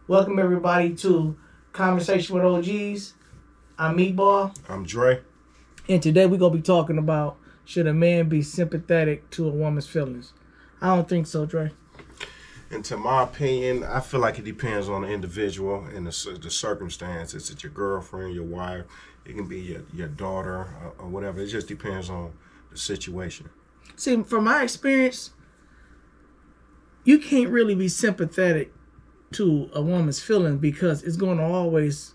Welcome everybody to Conversation with OGs. I'm Meatball. I'm Dre. And today we're going to be talking about, should a man be sympathetic to a woman's feelings? I don't think so, Dre. And to my opinion, I feel like it depends on the individual and the circumstance. Is it your girlfriend, your wife? It can be your daughter or whatever. It just depends on the situation. See, from my experience, you can't really be sympathetic to a woman's feelings because it's going to always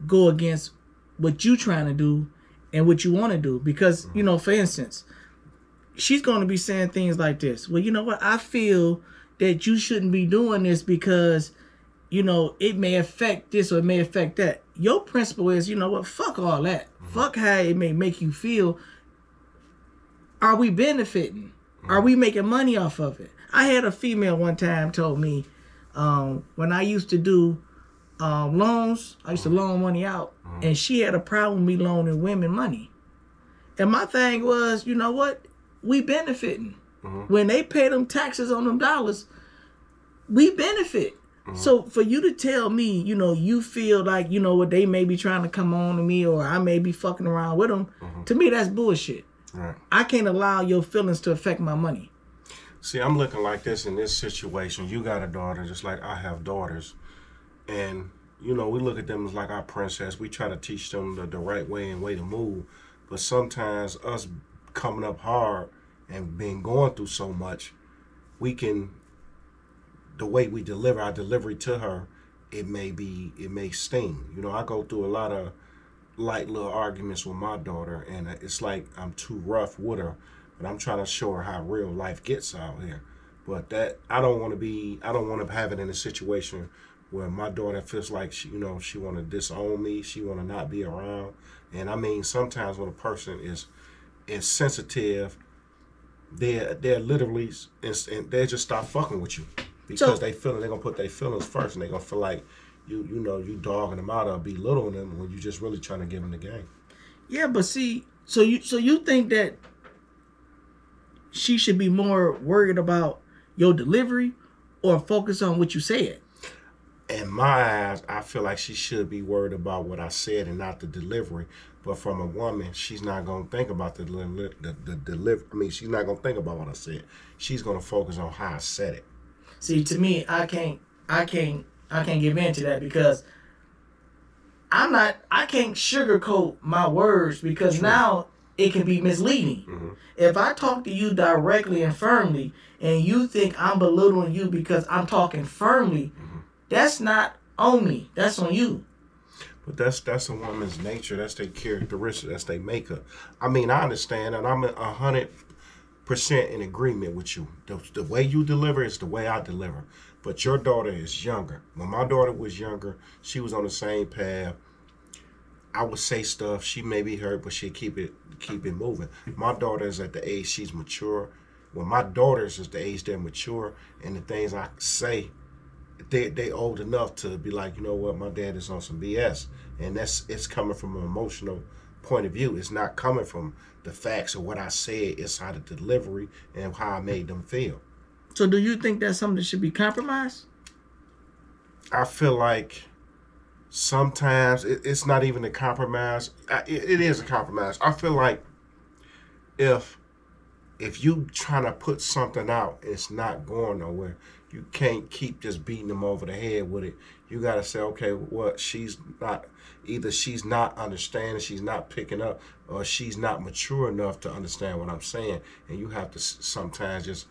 go against what you trying to do and what you want to do. Because, you know, for instance, she's going to be saying things like this. Well, you know what? I feel that you shouldn't be doing this because, you know, it may affect this or it may affect that. Your principle is, you know what? Fuck all that. Fuck how it may make you feel. Are we benefiting? Are we making money off of it? I had a female one time told me, when I used to do loans, I used to loan money out, and she had a problem with me loaning women money. And my thing was, you know what? We benefiting. When they pay them taxes on them dollars, we benefit. So for you to tell me, you know, you feel like, you know what, they may be trying to come on to me or I may be fucking around with them, to me that's bullshit. Right. I can't allow your feelings to affect my money. See, I'm looking like this in this situation. You got a daughter just like I have daughters. And, you know, we look at them as like our princess. We try to teach them the right way and way to move. But sometimes us coming up hard and being going through so much, we can, the way we deliver our delivery to her, it may sting. You know, I go through a lot of light little arguments with my daughter, and it's like I'm too rough with her. But I'm trying to show her how real life gets out here. But that I don't want to have it in a situation where my daughter feels like she want to disown me, she want to not be around. And I mean, sometimes when a person is sensitive, they're literally and they just stop fucking with you because they're gonna put their feelings first, and they're gonna feel like you dogging them out or belittling them when you're just really trying to give them the game. Yeah, but see, so you think that she should be more worried about your delivery or focus on what you said? In my eyes, I feel like she should be worried about what I said and not the delivery. But from a woman, she's not going to think about the delivery. I mean, she's not going to think about what I said. She's going to focus on how I said it. See, to me, I can't give in to that because I can't sugarcoat my words because True. Now it can be misleading. If I talk to you directly and firmly and you think I'm belittling you because I'm talking firmly, that's not on me. That's on you. But that's a woman's nature. That's their characteristic. That's their makeup. I mean, I understand, and I'm 100% in agreement with you. The way you deliver is the way I deliver. But your daughter is younger. When my daughter was younger, she was on the same path. I would say stuff, she may be hurt, but she'd keep it moving. My daughter is at the age she's mature. When my daughters is the age they're mature, and the things I say, they old enough to be like, you know what, my dad is on some BS. And it's coming from an emotional point of view. It's not coming from the facts of what I said. It's how the delivery and how I made them feel. So do you think that's something that should be compromised? I feel like sometimes it's not even a compromise. It is a compromise. I feel like if you trying to put something out, it's not going nowhere. You can't keep just beating them over the head with it. You got to say, okay, what she's not understanding, she's not picking up, or she's not mature enough to understand what I'm saying. And you have to sometimes just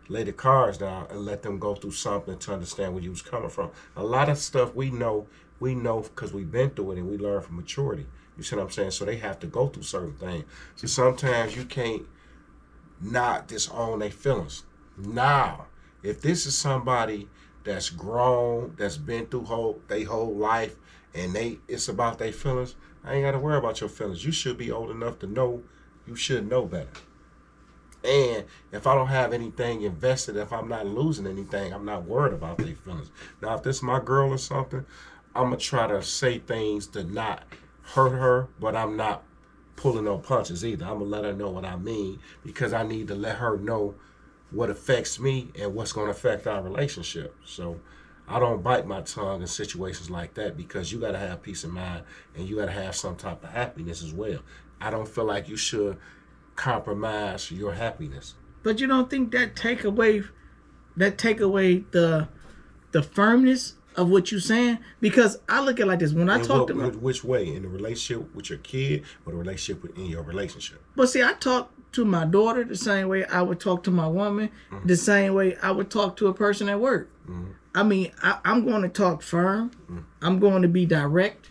lay the cards down and let them go through something to understand where you was coming from. A lot of stuff we know because we've been through it and we learn from maturity. You see what I'm saying? So they have to go through certain things. So sometimes you can't not disown their feelings. Now, if this is somebody that's grown, that's been through their whole life, and it's about their feelings, I ain't got to worry about your feelings. You should be old enough to know you should know better. And if I don't have anything invested, if I'm not losing anything, I'm not worried about their feelings. Now, if this is my girl or something, I'm going to try to say things to not hurt her, but I'm not pulling no punches either. I'm going to let her know what I mean because I need to let her know what affects me and what's going to affect our relationship. So I don't bite my tongue in situations like that because you got to have peace of mind and you got to have some type of happiness as well. I don't feel like you should compromise your happiness. But you don't think that take away the firmness of what you're saying? Because I look at it like this. When I talk to which way? In the relationship with your kid or the relationship in your relationship? But see, I talk to my daughter the same way I would talk to my woman, the same way I would talk to a person at work. I mean, I'm going to talk firm. I'm going to be direct.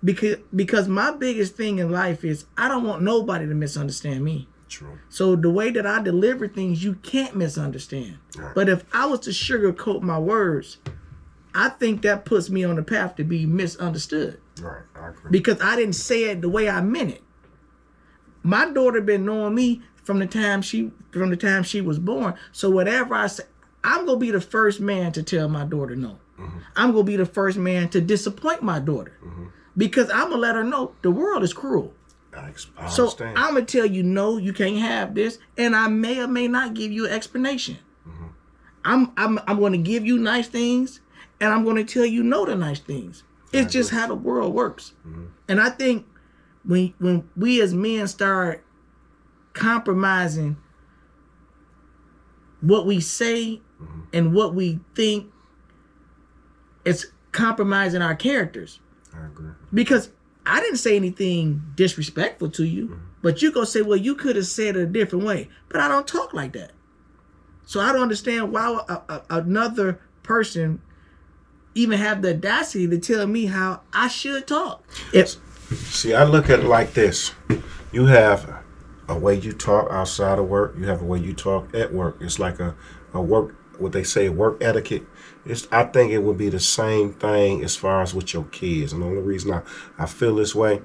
Because my biggest thing in life is I don't want nobody to misunderstand me. True. So the way that I deliver things, you can't misunderstand. Right. But if I was to sugarcoat my words, I think that puts me on the path to be misunderstood. Right, I agree. Because I didn't say it the way I meant it. My daughter been knowing me from the time she was born. So whatever I say, I'm gonna be the first man to tell my daughter no. I'm gonna be the first man to disappoint my daughter. Because I'm gonna let her know the world is cruel. I so understand. I'm gonna tell you no, you can't have this, and I may or may not give you an explanation. I'm gonna give you nice things, and I'm gonna tell you no to nice things. It's just how the world works. And I think when we as men start compromising what we say and what we think, it's compromising our characters. I agree. Because I didn't say anything disrespectful to you, but you gonna say, well, you could have said it a different way. But I don't talk like that. So I don't understand why another person even have the audacity to tell me how I should talk. See, I look at it like this. You have a way you talk outside of work. You have a way you talk at work. It's like a work, what they say, work etiquette. I think it would be the same thing as far as with your kids. And the only reason I feel this way,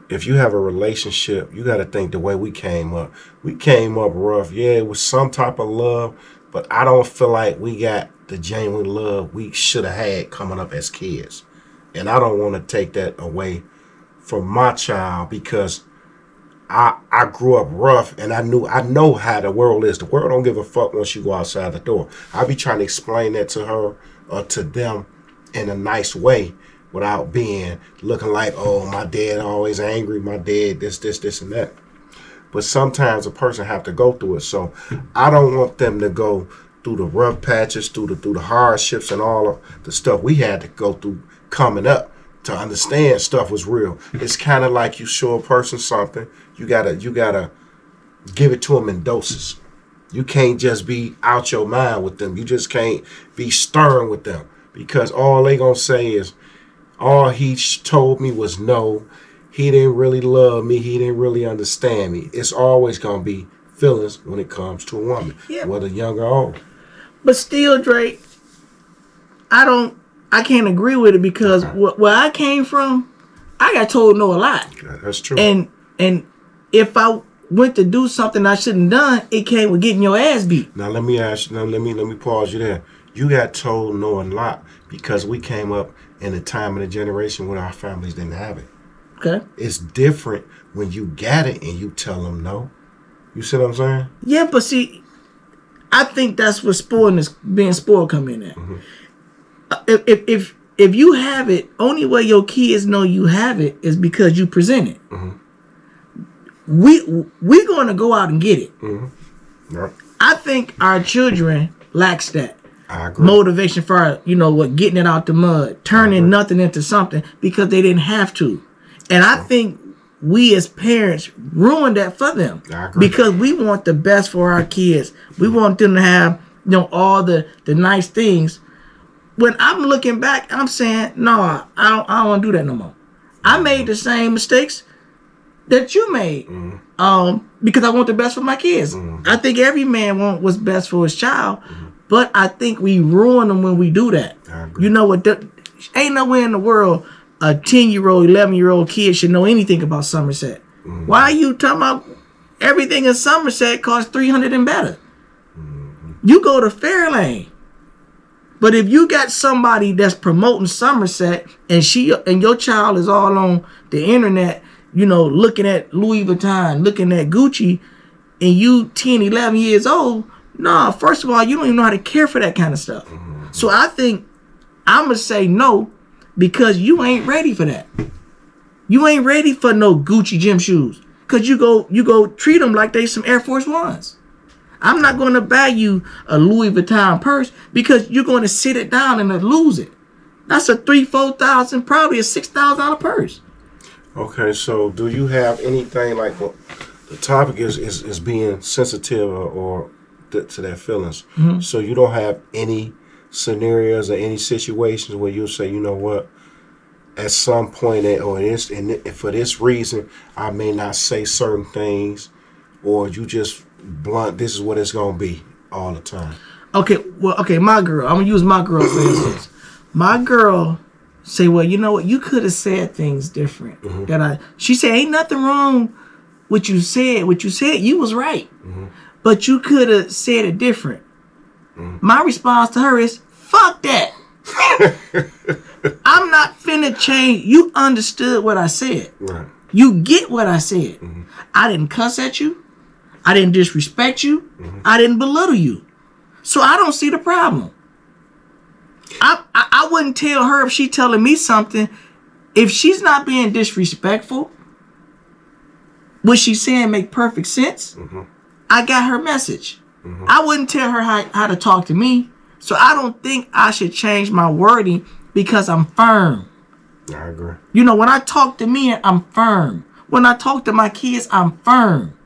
if you have a relationship, you got to think the way we came up. We came up rough. Yeah, it was some type of love, but I don't feel like we got the genuine love we should have had coming up as kids. And I don't want to take that away from my child because I grew up rough and I know how the world is. The world don't give a fuck once you go outside the door. I be trying to explain that to her or to them in a nice way without being looking like, oh, my dad always angry, my dad this and that. But sometimes a person have to go through it. So I don't want them to go through the rough patches, through the hardships and all of the stuff we had to go through coming up to understand stuff was real. It's kind of like you show a person something, you gotta give it to them in doses. You can't just be out your mind with them. You just can't be stern with them because all they gonna say is, all he told me was no. He didn't really love me. He didn't really understand me. It's always gonna be feelings when it comes to a woman, whether young or old. But still, Drake, I can't agree with it because where I came from, I got told no a lot. Yeah, that's true. And if I went to do something I shouldn't done, it came with getting your ass beat. Now let me ask you. Now let me pause you there. You got told no a lot because we came up in a time of the generation when our families didn't have it. Okay. It's different when you got it and you tell them no. You see what I'm saying? Yeah, but see, I think that's where being spoiled come in at. If you have it, only way your kids know you have it is because you present it. We're going to go out and get it. Yep. I think our children lacks that. I agree. Motivation for getting it out the mud, turning nothing into something because they didn't have to. And I think we as parents ruined that for them because we want the best for our kids. We want them to have all the nice things. When I'm looking back, I'm saying, no, I don't want to do that no more. I made the same mistakes that you made because I want the best for my kids. I think every man wants what's best for his child, but I think we ruin them when we do that. You know what? Ain't nowhere in the world a 10-year-old, 11-year-old kid should know anything about Somerset. Why are you talking about everything in Somerset costs $300 and better? You go to Fairlane. But if you got somebody that's promoting Somerset and your child is all on the internet, looking at Louis Vuitton, looking at Gucci, and you 10, 11 years old, first of all, you don't even know how to care for that kind of stuff. So I think I'm going to say no because you ain't ready for that. You ain't ready for no Gucci gym shoes. Because you go treat them like they some Air Force Ones. I'm not going to buy you a Louis Vuitton purse because you're going to sit it down and lose it. That's a $3,000-$4,000, probably a $6,000 purse. Okay, so do you have anything like the topic is being sensitive or to their feelings? Mm-hmm. So you don't have any scenarios or any situations where you'll say, you know what, at some point for this reason, I may not say certain things, or you just blunt, this is what it's going to be all the time. Okay, my girl, I'm going to use my girl for instance. My girl say, well, you know what, you could have said things different. Mm-hmm. She said, ain't nothing wrong with you said. What you said, you was right. Mm-hmm. But you could have said it different. Mm-hmm. My response to her is, fuck that. I'm not finna change. You understood what I said. Right. You get what I said. Mm-hmm. I didn't cuss at you. I didn't disrespect you. Mm-hmm. I didn't belittle you. So I don't see the problem. I wouldn't tell her if she telling me something. If she's not being disrespectful, what she's saying make perfect sense. Mm-hmm. I got her message. Mm-hmm. I wouldn't tell her how to talk to me. So I don't think I should change my wording because I'm firm. I agree. You know, when I talk to men, I'm firm. When I talk to my kids, I'm firm.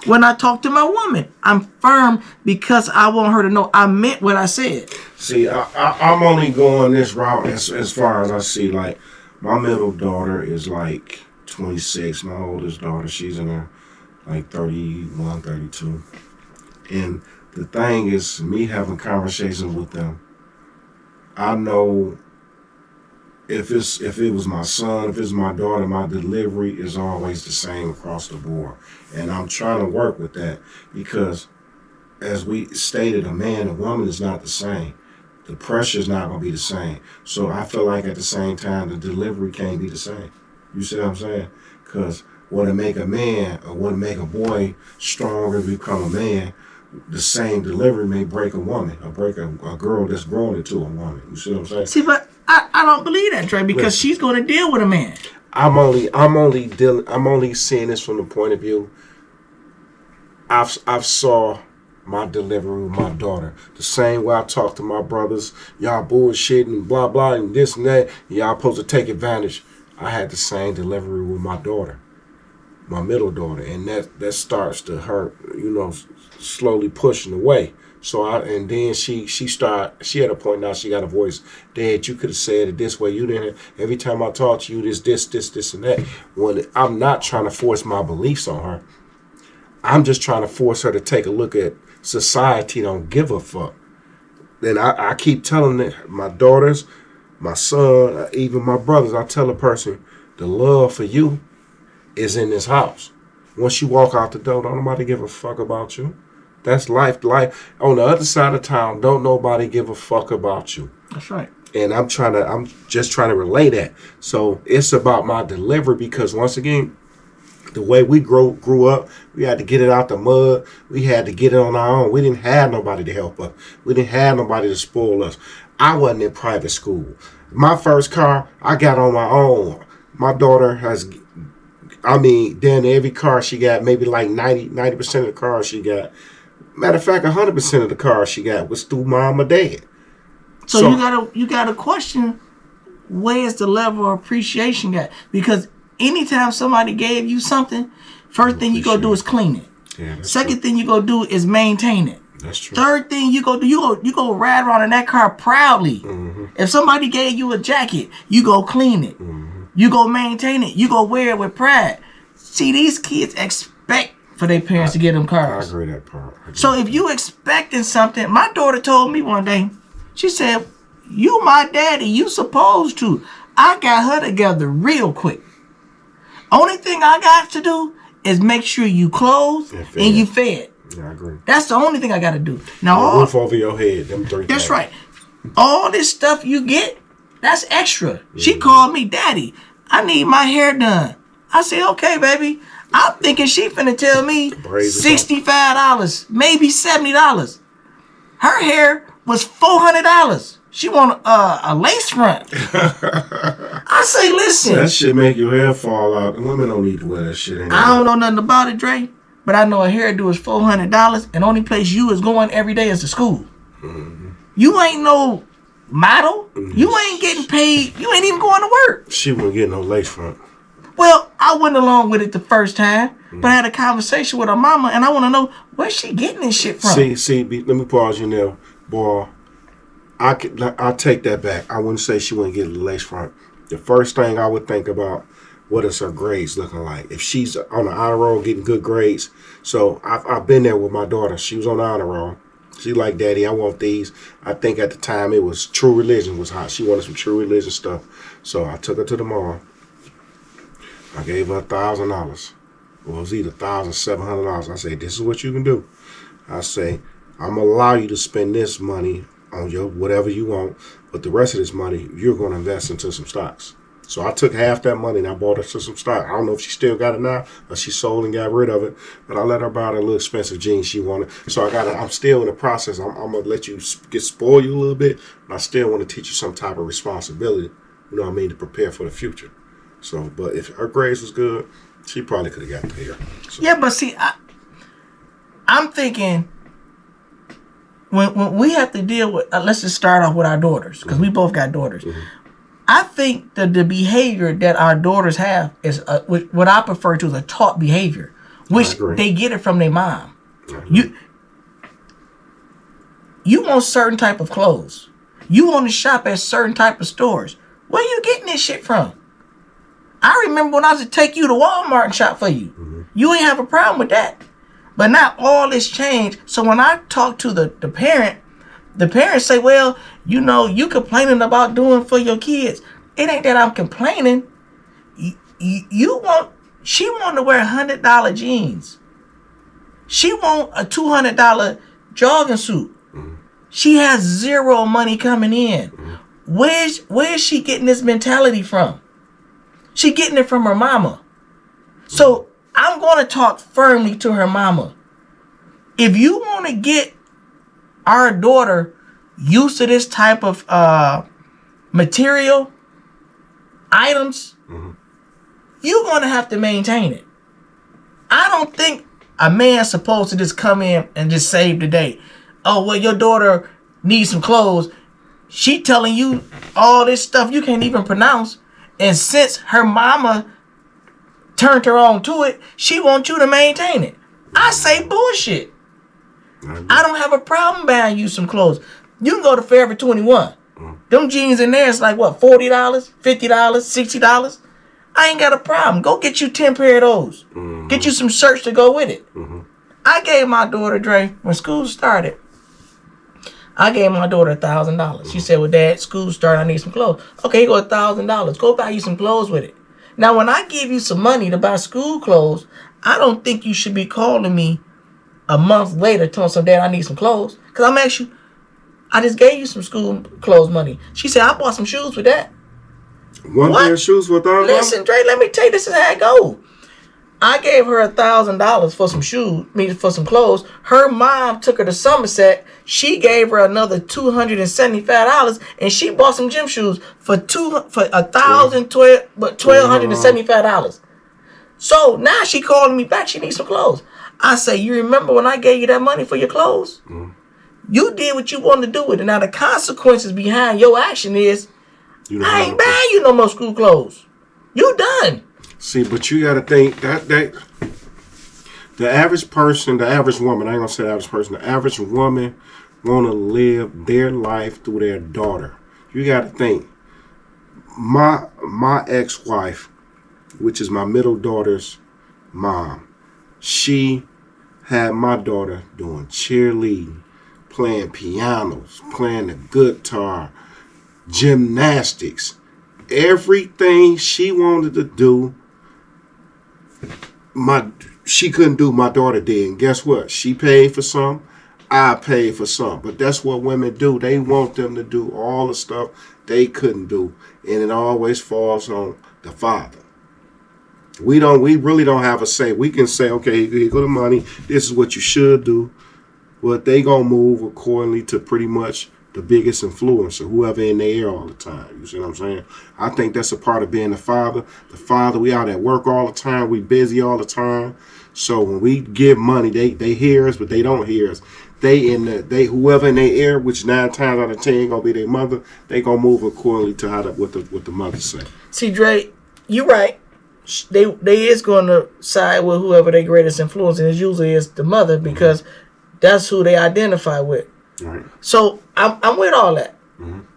When I talk to my woman, I'm firm because I want her to know I meant what I said. See, I'm only going this route as far as I see. Like, my middle daughter is like 26. My oldest daughter, she's in her like 31, 32. And the thing is, me having conversations with them, I know if it was my son, if it's my daughter, my delivery is always the same across the board. And I'm trying to work with that because, as we stated, a man and woman is not the same. The pressure is not going to be the same. So I feel like at the same time, the delivery can't be the same. You see what I'm saying? Because what make a man or what make a boy stronger to become a man, the same delivery may break a woman or break a girl that's grown into a woman. You see what I'm saying? See, but I don't believe that, Trey, because she's going to deal with a man. I'm only seeing this from the point of view. I've saw my delivery with my daughter the same way I talk to my brothers. Y'all bullshitting and blah blah and this and that. Y'all supposed to take advantage. I had the same delivery with my daughter, my middle daughter, and that starts to hurt. You know, slowly pushing away. So then she had a point now she got a voice. Dad, you could have said it this way. You didn't. Every time I talk to you, this and that. When I'm not trying to force my beliefs on her, I'm just trying to force her to take a look at society. Don't give a fuck. Then I keep telling my daughters, my son, even my brothers. I tell a person, the love for you is in this house. Once you walk out the door, don't nobody give a fuck about you. That's life. Life on the other side of town, don't nobody give a fuck about you. That's right. And I'm just trying to relay that. So it's about my delivery because once again, the way we grew up, we had to get it out the mud. We had to get it on our own. We didn't have nobody to help us. We didn't have nobody to spoil us. I wasn't in private school. My first car, I got on my own. My daughter has, damn every car she got, maybe like 90% of the cars she got. Matter of fact, 100% of the cars she got was through mom or dad. So you gotta question where's the level of appreciation at? Because anytime somebody gave you something, first thing you go do is clean it. Yeah, Second thing you go do is maintain it. That's true. Third thing you go do, you go ride around in that car proudly. Mm-hmm. If somebody gave you a jacket, you go clean it. Mm-hmm. You go maintain it. You go wear it with pride. See, these kids expect for their parents to get them cars. I agree that part. So if you expecting something, my daughter told me one day, she said, you my daddy, you supposed to. I got her together real quick. Only thing I got to do is make sure you clothed and you fed. Yeah, I agree. That's the only thing I got to do. Now, roof over your head, them 3 That's right. All this stuff you get, that's extra. Mm-hmm. She called me daddy. I need my hair done. I said, okay, baby. I'm thinking she finna tell me $65, maybe $70. Her hair was $400. She want a lace front. I say, listen. That shit make your hair fall out. And women don't need to wear that shit anymore. I don't know nothing about it, Dre. But I know a hairdo is $400, and the only place you is going every day is to school. Mm-hmm. You ain't no model. Mm-hmm. You ain't getting paid. You ain't even going to work. She wouldn't get no lace front. Well, I went along with it the first time, but I had a conversation with her mama, and I want to know where's she getting this shit from. See, let me pause you now, boy. I'll take that back. I wouldn't say she wouldn't get a lace front. The first thing I would think about, what is her grades looking like? If she's on the honor roll getting good grades. So I've been there with my daughter. She was on the honor roll. She like, Daddy, I want these. I think at the time it was True Religion was hot. She wanted some True Religion stuff. So I took her to the mall. I gave her $1,000. Well, it was either $1,700. I said, this is what you can do. I say, I'm going to allow you to spend this money on your whatever you want, but the rest of this money, you're going to invest into some stocks. So I took half that money and I bought her some stock. I don't know if she still got it now or she sold and got rid of it, but I let her buy the little expensive jeans she wanted. So I'm still in the process. I'm going to let you get spoiled you a little bit, but I still want to teach you some type of responsibility, you know what I mean, to prepare for the future. So, but if her grades was good, she probably could have got the hair. So. Yeah, but see, I'm thinking when we have to deal with, let's just start off with our daughters, because we both got daughters. Mm-hmm. I think that the behavior that our daughters have is what I prefer to as a taught behavior, which they get it from their mom. You want certain type of clothes. You want to shop at certain type of stores. Where you getting this shit from? I remember when I used to take you to Walmart and shop for you. Mm-hmm. You ain't have a problem with that. But now all this changed. So when I talk to the parent, the parents say, well, you know, you complaining about doing for your kids. It ain't that I'm complaining. She want to wear $100 jeans. She want a $200 jogging suit. Mm-hmm. She has zero money coming in. Mm-hmm. Where's she getting this mentality from? She getting it from her mama. So I'm going to talk firmly to her mama. If you want to get our daughter used to this type of material, items, mm-hmm. you're going to have to maintain it. I don't think a man's supposed to just come in and just save the day. Oh, well, your daughter needs some clothes. She telling you all this stuff you can't even pronounce. And since her mama turned her on to it, she wants you to maintain it. I say bullshit. I don't have a problem buying you some clothes. You can go to Forever 21. Them jeans in there is like what, $40, $50, $60? I ain't got a problem. Go get you 10 pair of those. Mm-hmm. Get you some shirts to go with it. Mm-hmm. I gave my daughter, Dre, when school started, I gave my daughter $1,000. Mm-hmm. She said, well, Dad, school started, I need some clothes. Okay, here go $1,000. Go buy you some clothes with it. Now, when I give you some money to buy school clothes, I don't think you should be calling me a month later telling some Dad I need some clothes. Because I'm asking you, I just gave you some school clothes money. She said, I bought some shoes with that. One pair of shoes for $1,000? Listen, Dre, let me tell you, this is how it goes. I gave her $1,000 for some shoes, for some clothes. Her mom took her to Somerset. She gave her another $275, and she bought some gym shoes for $1,275. So now she calling me back. She needs some clothes. I say, you remember when I gave you that money for your clothes? Mm. You did what you wanted to do with it. Now the consequences behind your action is, I ain't buying you no more school clothes. You done. See, but you got to think that the average person, the average woman, I ain't going to say the average person, the average woman want to live their life through their daughter. You got to think, my ex-wife, which is my middle daughter's mom, she had my daughter doing cheerleading, playing pianos, playing the guitar, gymnastics, everything she wanted to do, she couldn't do, my daughter did. And guess what? She paid for some, I paid for some. But that's what women do. They want them to do all the stuff they couldn't do. And it always falls on the father. We really don't have a say. We can say, okay, here go the money. This is what you should do. But they gonna move accordingly to pretty much the biggest influencer, whoever in their ear all the time. You see what I'm saying? I think that's a part of being a father. The father, we out at work all the time. We busy all the time. So when we give money, they hear us, but they don't hear us. They whoever in their ear, which 9 times out of 10 gonna be their mother, they gonna move accordingly to what the mother say. See, Dre, you right. They is going to side with whoever their greatest influence, and it usually is the mother because that's who they identify with. Right. So I'm with all that,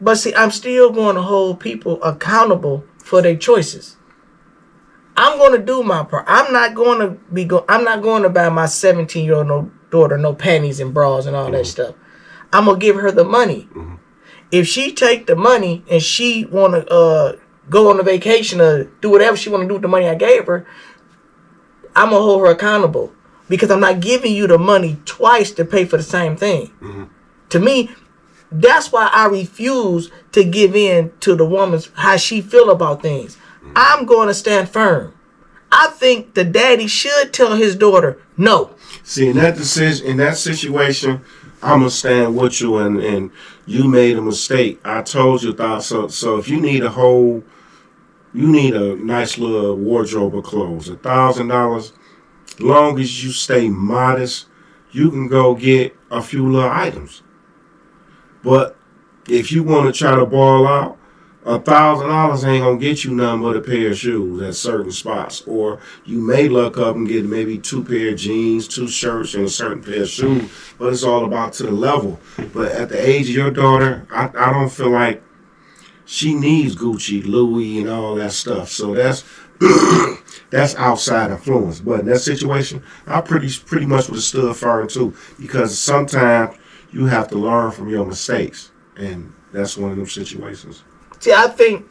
but see, I'm still going to hold people accountable for their choices. I'm going to do my part. I'm not going to buy my 17-year-old daughter no panties and bras and all that stuff. I'm gonna give her the money. If she take the money and she want to go on a vacation or do whatever she want to do with the money I gave her, I'm going to hold her accountable because I'm not giving you the money twice to pay for the same thing. To me, that's why I refuse to give in to the woman's, how she feel about things. I'm going to stand firm. I think the daddy should tell his daughter, no. See, in that situation, I'm going to stand with you and you made a mistake. I told you that. So if you need a nice little wardrobe of clothes, $1,000. Long as you stay modest, you can go get a few little items. But if you want to try to ball out, $1,000 ain't gonna get you nothing but a pair of shoes at certain spots. Or you may look up and get maybe 2 pair of jeans, 2 shirts, and a certain pair of shoes. But it's all about to the level. But at the age of your daughter, I don't feel like she needs Gucci, Louis, and all that stuff. So that's that's outside influence. But in that situation, I pretty much would have stood firm too, because sometimes you have to learn from your mistakes, and that's one of them situations. See, I think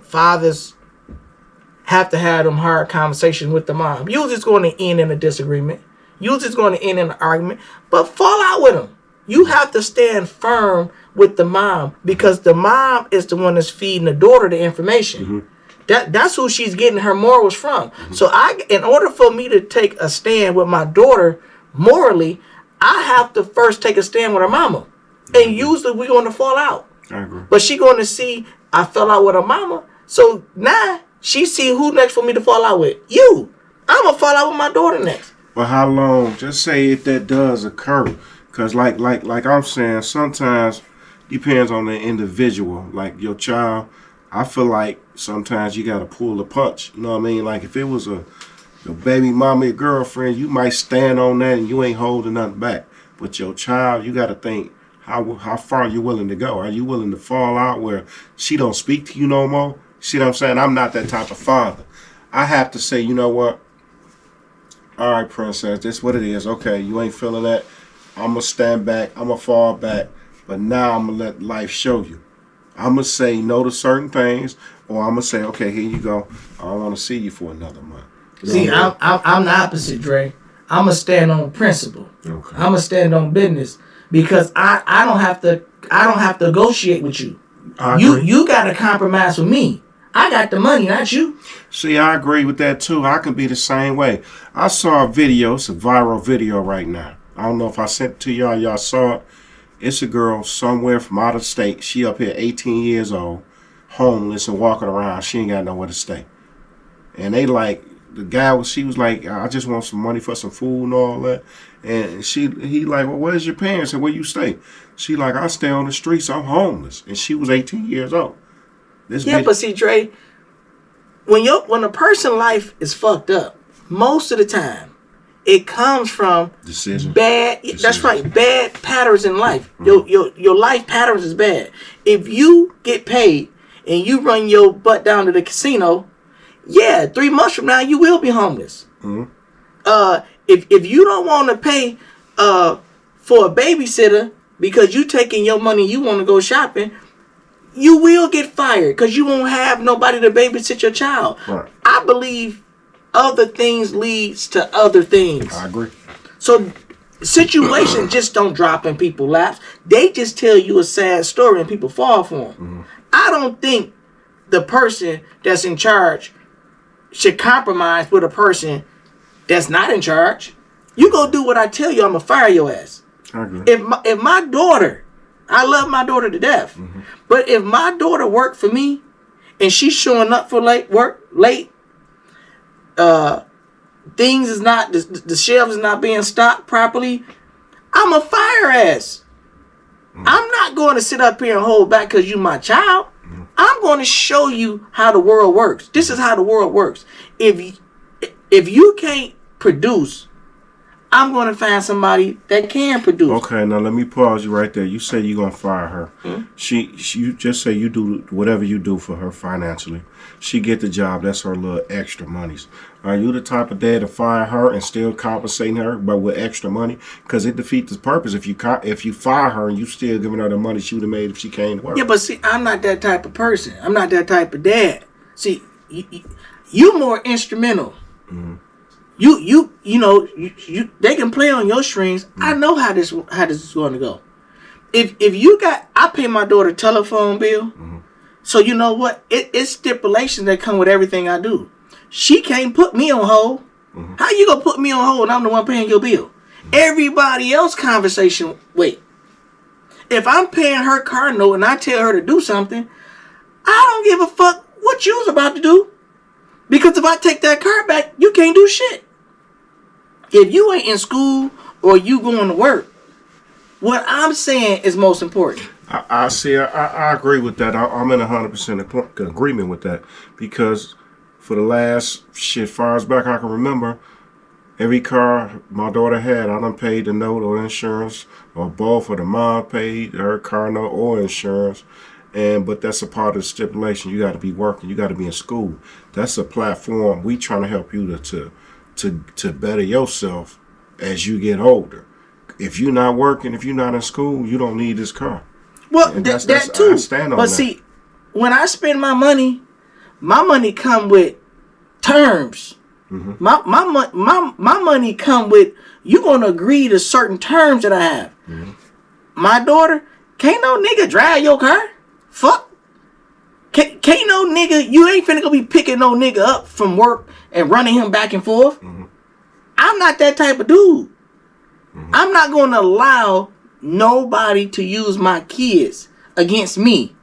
fathers have to have them hard conversations with the mom. Usually it's going to end in a disagreement. Usually it's going to end in an argument. But fall out with them. You have to stand firm with the mom because the mom is the one that's feeding the daughter the information. That's who she's getting her morals from. So in order for me to take a stand with my daughter morally, I have to first take a stand with her mama. And usually we're going to fall out. I agree. But she going to see I fell out with her mama. So now she see who next for me to fall out with. You. I'm going to fall out with my daughter next. But how long? Just say if that does occur. Because like I'm saying, sometimes depends on the individual. Like your child, I feel like sometimes you got to pull the punch. You know what I mean? Like if it was your baby mama, your girlfriend, you might stand on that and you ain't holding nothing back. But your child, you got to think, how far you willing to go? Are you willing to fall out where she don't speak to you no more? See what I'm saying? I'm not that type of father. I have to say, you know what? All right, princess, this is what it is. Okay, you ain't feeling that. I'm going to stand back. I'm going to fall back. But now I'm going to let life show you. I'm going to say no to certain things, or I'm going to say, okay, here you go. I don't want to see you for another month. See, I'm the opposite, Dre. I'm going to stand on principle. Okay. I'm going to stand on business. Because I don't have to negotiate with you. You got to compromise with me. I got the money, not you. See, I agree with that too. I can be the same way. I saw a video. It's a viral video right now. I don't know if I sent it to y'all. Y'all saw it. It's a girl somewhere from out of state. She up here 18 years old, homeless and walking around. She ain't got nowhere to stay. And they like, she was like, I just want some money for some food and all that. And he like, well, where's your parents and where you stay? She like, I stay on the streets. I'm homeless. And she was 18 years old. But see, Dre, when a person's life is fucked up, most of the time, it comes from bad. That's right, bad patterns in life. Your life patterns is bad. If you get paid and you run your butt down to the casino, 3 months from now you will be homeless. If you don't want to pay for a babysitter because you taking your money, you want to go shopping, you will get fired because you won't have nobody to babysit your child. Right. I believe other things leads to other things. I agree. So situations just don't drop in people's laps. They just tell you a sad story and people fall for them. I don't think the person that's in charge should compromise with a person that's not in charge. You go do what I tell you, I'm gonna fire your ass. I agree. If my daughter I love my daughter to death. Mm-hmm. But if my daughter worked for me and she's showing up for late, things is not, the shelves is not being stocked properly, I'm a fire ass. Mm-hmm. I'm not going to sit up here and hold back because you my child. Mm-hmm. I'm going to show you how the world works. This is how the world works. If you can't produce, I'm going to find somebody that can produce. Okay, now let me pause you right there. You say you're going to fire her. Mm-hmm. You just say you do whatever you do for her financially. She get the job. That's her little extra monies. Are you the type of dad to fire her and still compensating her but with extra money? Because it defeats the purpose if you fire her and you still giving her the money she would have made if she came to work. Yeah, but see, I'm not that type of person. I'm not that type of dad. See, you more instrumental. Mm-hmm. You know, they can play on your strings. Mm-hmm. I know how this is going to go. If you got, I pay my daughter telephone bill. Mm-hmm. So you know what? It's stipulations that come with everything I do. She can't put me on hold. Mm-hmm. How you gonna put me on hold and I'm the one paying your bill? Mm-hmm. Everybody else conversation, wait. If I'm paying her car note and I tell her to do something, I don't give a fuck what you was about to do. Because if I take that car back, you can't do shit. If you ain't in school or you going to work, what I'm saying is most important. I see. I agree with that. I'm in 100% agreement with that because for the last far as back I can remember, every car my daughter had, I done paid the note or insurance or both, or the mom paid her car note or insurance. But that's a part of the stipulation. You got to be working. You got to be in school. That's a platform. We trying to help you to better yourself as you get older. If you're not working, if you're not in school, you don't need this car. Well, that too. I stand on but that. See, when I spend my money come with terms. Mm-hmm. My money come with, you gonna agree to certain terms that I have. Mm-hmm. My daughter, can't no nigga drive your car. Fuck. Can't no nigga, you ain't finna go be picking no nigga up from work and running him back and forth. Mm-hmm. I'm not that type of dude. Mm-hmm. I'm not gonna allow nobody to use my kids against me.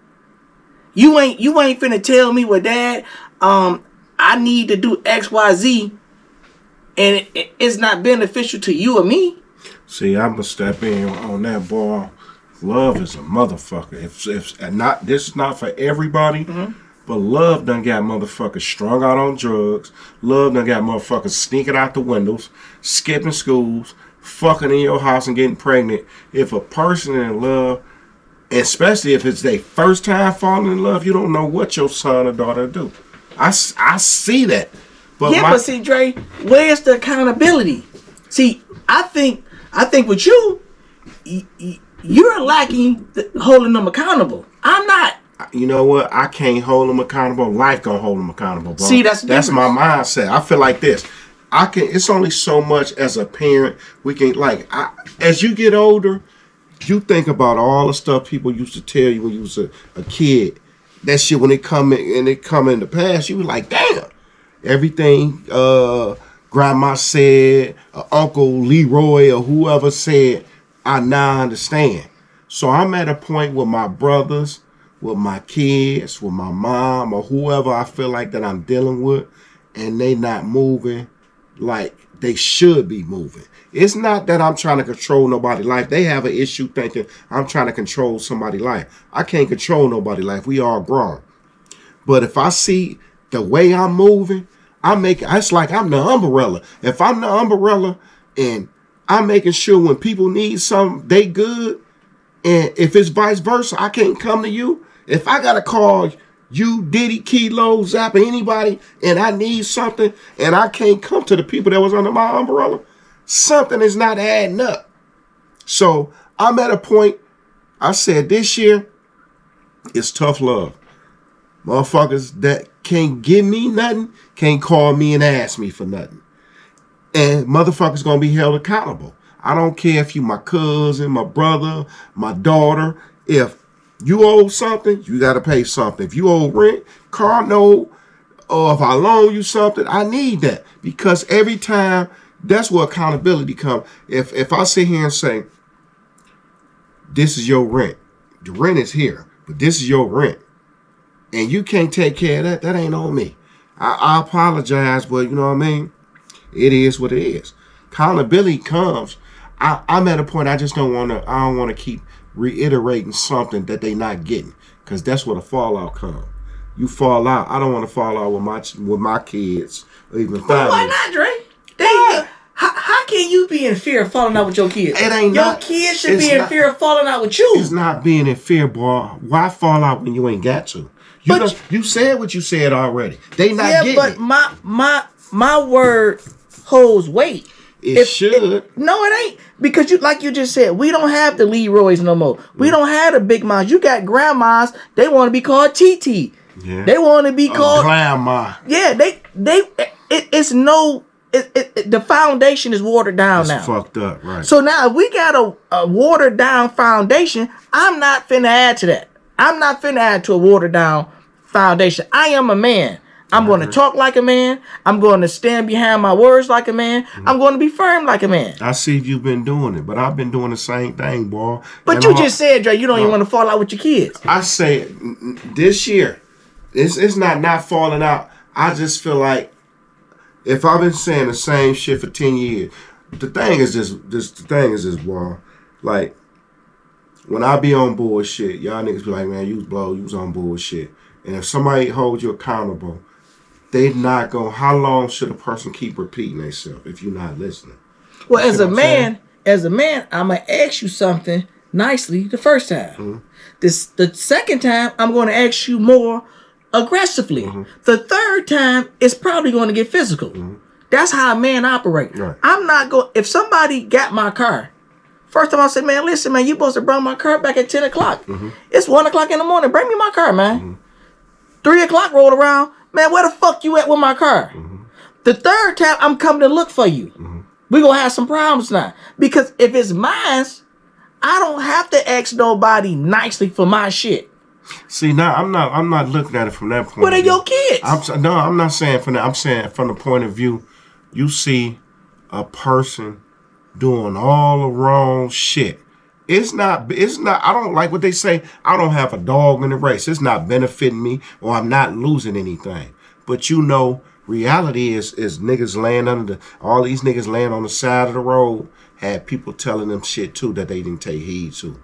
You ain't finna tell me, well, Dad, I need to do XYZ and it's not beneficial to you or me. See, I'm gonna step in on that ball. Love is a motherfucker. If not, this is not for everybody, mm-hmm. but love done got motherfuckers strung out on drugs. Love done got motherfuckers sneaking out the windows, skipping schools, fucking in your house and getting pregnant. If a person in love, especially if it's their first time falling in love, you don't know what your son or daughter do. I see that. But see, Dre, where's the accountability? See, I think with you, you're lacking holding them accountable. I'm not. You know what? I can't hold them accountable. Life gonna hold them accountable, bro. See, that's my mindset. I feel like this. It's only so much as a parent we can, as you get older, you think about all the stuff people used to tell you when you was a kid. That shit, when it come in the past, you was like, damn. Everything grandma said, Uncle Leroy or whoever said, I now understand. So I'm at a point with my brothers, with my kids, with my mom, or whoever I feel like that I'm dealing with, and they not moving like they should be moving. It's not that I'm trying to control nobody's life. They have an issue thinking I'm trying to control somebody's life. I can't control nobody's life. We all grown. But if I see the way I'm moving, it's like I'm the umbrella. If I'm the umbrella and I'm making sure when people need something, they good. And if it's vice versa, I can't come to you. If I got to call you, Diddy, Kilo, Zappa, anybody, and I need something, and I can't come to the people that was under my umbrella, something is not adding up. So I'm at a point, I said this year, it's tough love. Motherfuckers that can't give me nothing, can't call me and ask me for nothing. And motherfuckers gonna be held accountable. I don't care if you my cousin, my brother, my daughter. If you owe something, you gotta pay something. If you owe rent, car note, or if I loan you something, I need that. Because every time, that's where accountability comes. If I sit here and say, this is your rent, the rent is here, but this is your rent. And you can't take care of that. That ain't on me. I apologize, but you know what I mean? It is what it is. Accountability comes. I'm at a point I don't want to keep reiterating something that they not getting. Because that's where the fallout comes. You fall out. I don't want to fall out with my kids or even family. Well, why not, Dre? How can you be in fear of falling out with your kids? It ain't your kids should be in fear of falling out with you. It's not being in fear, boy. Why fall out when you ain't got to? You said what you said already. They not getting it. Yeah, but my word holds weight. It should. No, it ain't. Because like you just said, we don't have the Leroys no more. We don't have the big moms. You got grandmas, they want to be called TT. Yeah. They want to be called grandma. Yeah, the foundation is watered down now. It's fucked up, right. So now if we got a watered down foundation, I'm not finna add to that. I'm not finna add to a watered down foundation. I am a man. I'm going to talk like a man. I'm going to stand behind my words like a man. I'm going to be firm like a man. I see you've been doing it, but I've been doing the same thing, boy. But you just said, Dre, you don't even want to fall out with your kids. I say this year, it's not falling out. I just feel like if I've been saying the same shit for 10 years, the thing is this, boy. Like, when I be on bullshit, y'all niggas be like, man, you was on bullshit. And if somebody holds you accountable, they not going. How long should a person keep repeating themselves if you're not listening? Well, as a man, I'm gonna ask you something nicely the first time. Mm-hmm. The second time, I'm going to ask you more aggressively. Mm-hmm. The third time, it's probably going to get physical. Mm-hmm. That's how a man operates. Right. I'm not going. If somebody got my car, first time I said, man, listen, man, you supposed to bring my car back at 10 o'clock. Mm-hmm. It's 1 o'clock in the morning. Bring me my car, man. Mm-hmm. 3 o'clock rolled around. Man, where the fuck you at with my car? Mm-hmm. The third time, I'm coming to look for you. Mm-hmm. We're going to have some problems now. Because if it's mine, I don't have to ask nobody nicely for my shit. See, now I'm not looking at it from that point. But they're your kids. I'm not saying from that. I'm saying from the point of view, you see a person doing all the wrong shit. It's not, I don't like what they say. I don't have a dog in the race. It's not benefiting me or I'm not losing anything. But you know, reality is niggas laying all these niggas laying on the side of the road had people telling them shit too that they didn't take heed to.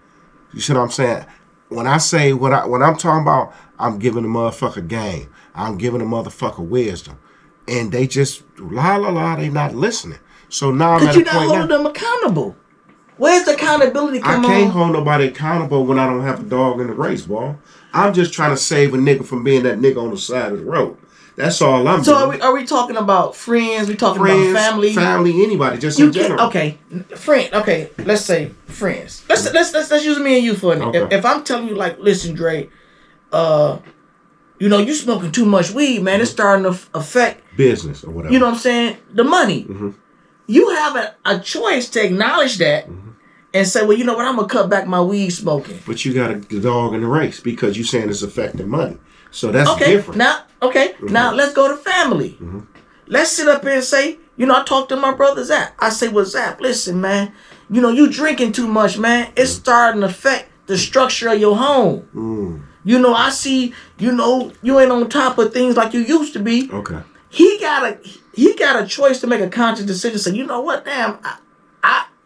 You see what I'm saying? When I say when I'm talking about, I'm giving a motherfucker game. I'm giving a motherfucker wisdom. And they just, they not listening. So now I'm at a point now. Because you're not holding them accountable. Where's the accountability come on? I can't hold nobody accountable when I don't have a dog in the race, boy. I'm just trying to save a nigga from being that nigga on the side of the road. That's all I'm doing. So are we talking about friends? We talking about family? Family, anybody, just in general. Okay, okay. Let's say friends. Let's use me and you for a minute. Okay. If I'm telling you, like, listen, Dre, you smoking too much weed, man. Mm-hmm. It's starting to affect business or whatever. You know what I'm saying? The money. Mm-hmm. You have a choice to acknowledge that. Mm-hmm. And say, well, you know what? I'm going to cut back my weed smoking. But you got a dog in the race because you're saying it's affecting money. So that's different. Now let's go to family. Mm-hmm. Let's sit up here and say, I talked to my brother Zap. I say, well, Zap, listen, man, you drinking too much, man. It's starting to affect the structure of your home. Mm. I see, you ain't on top of things like you used to be. Okay. He got a choice to make a conscious decision. Say, you know what, damn,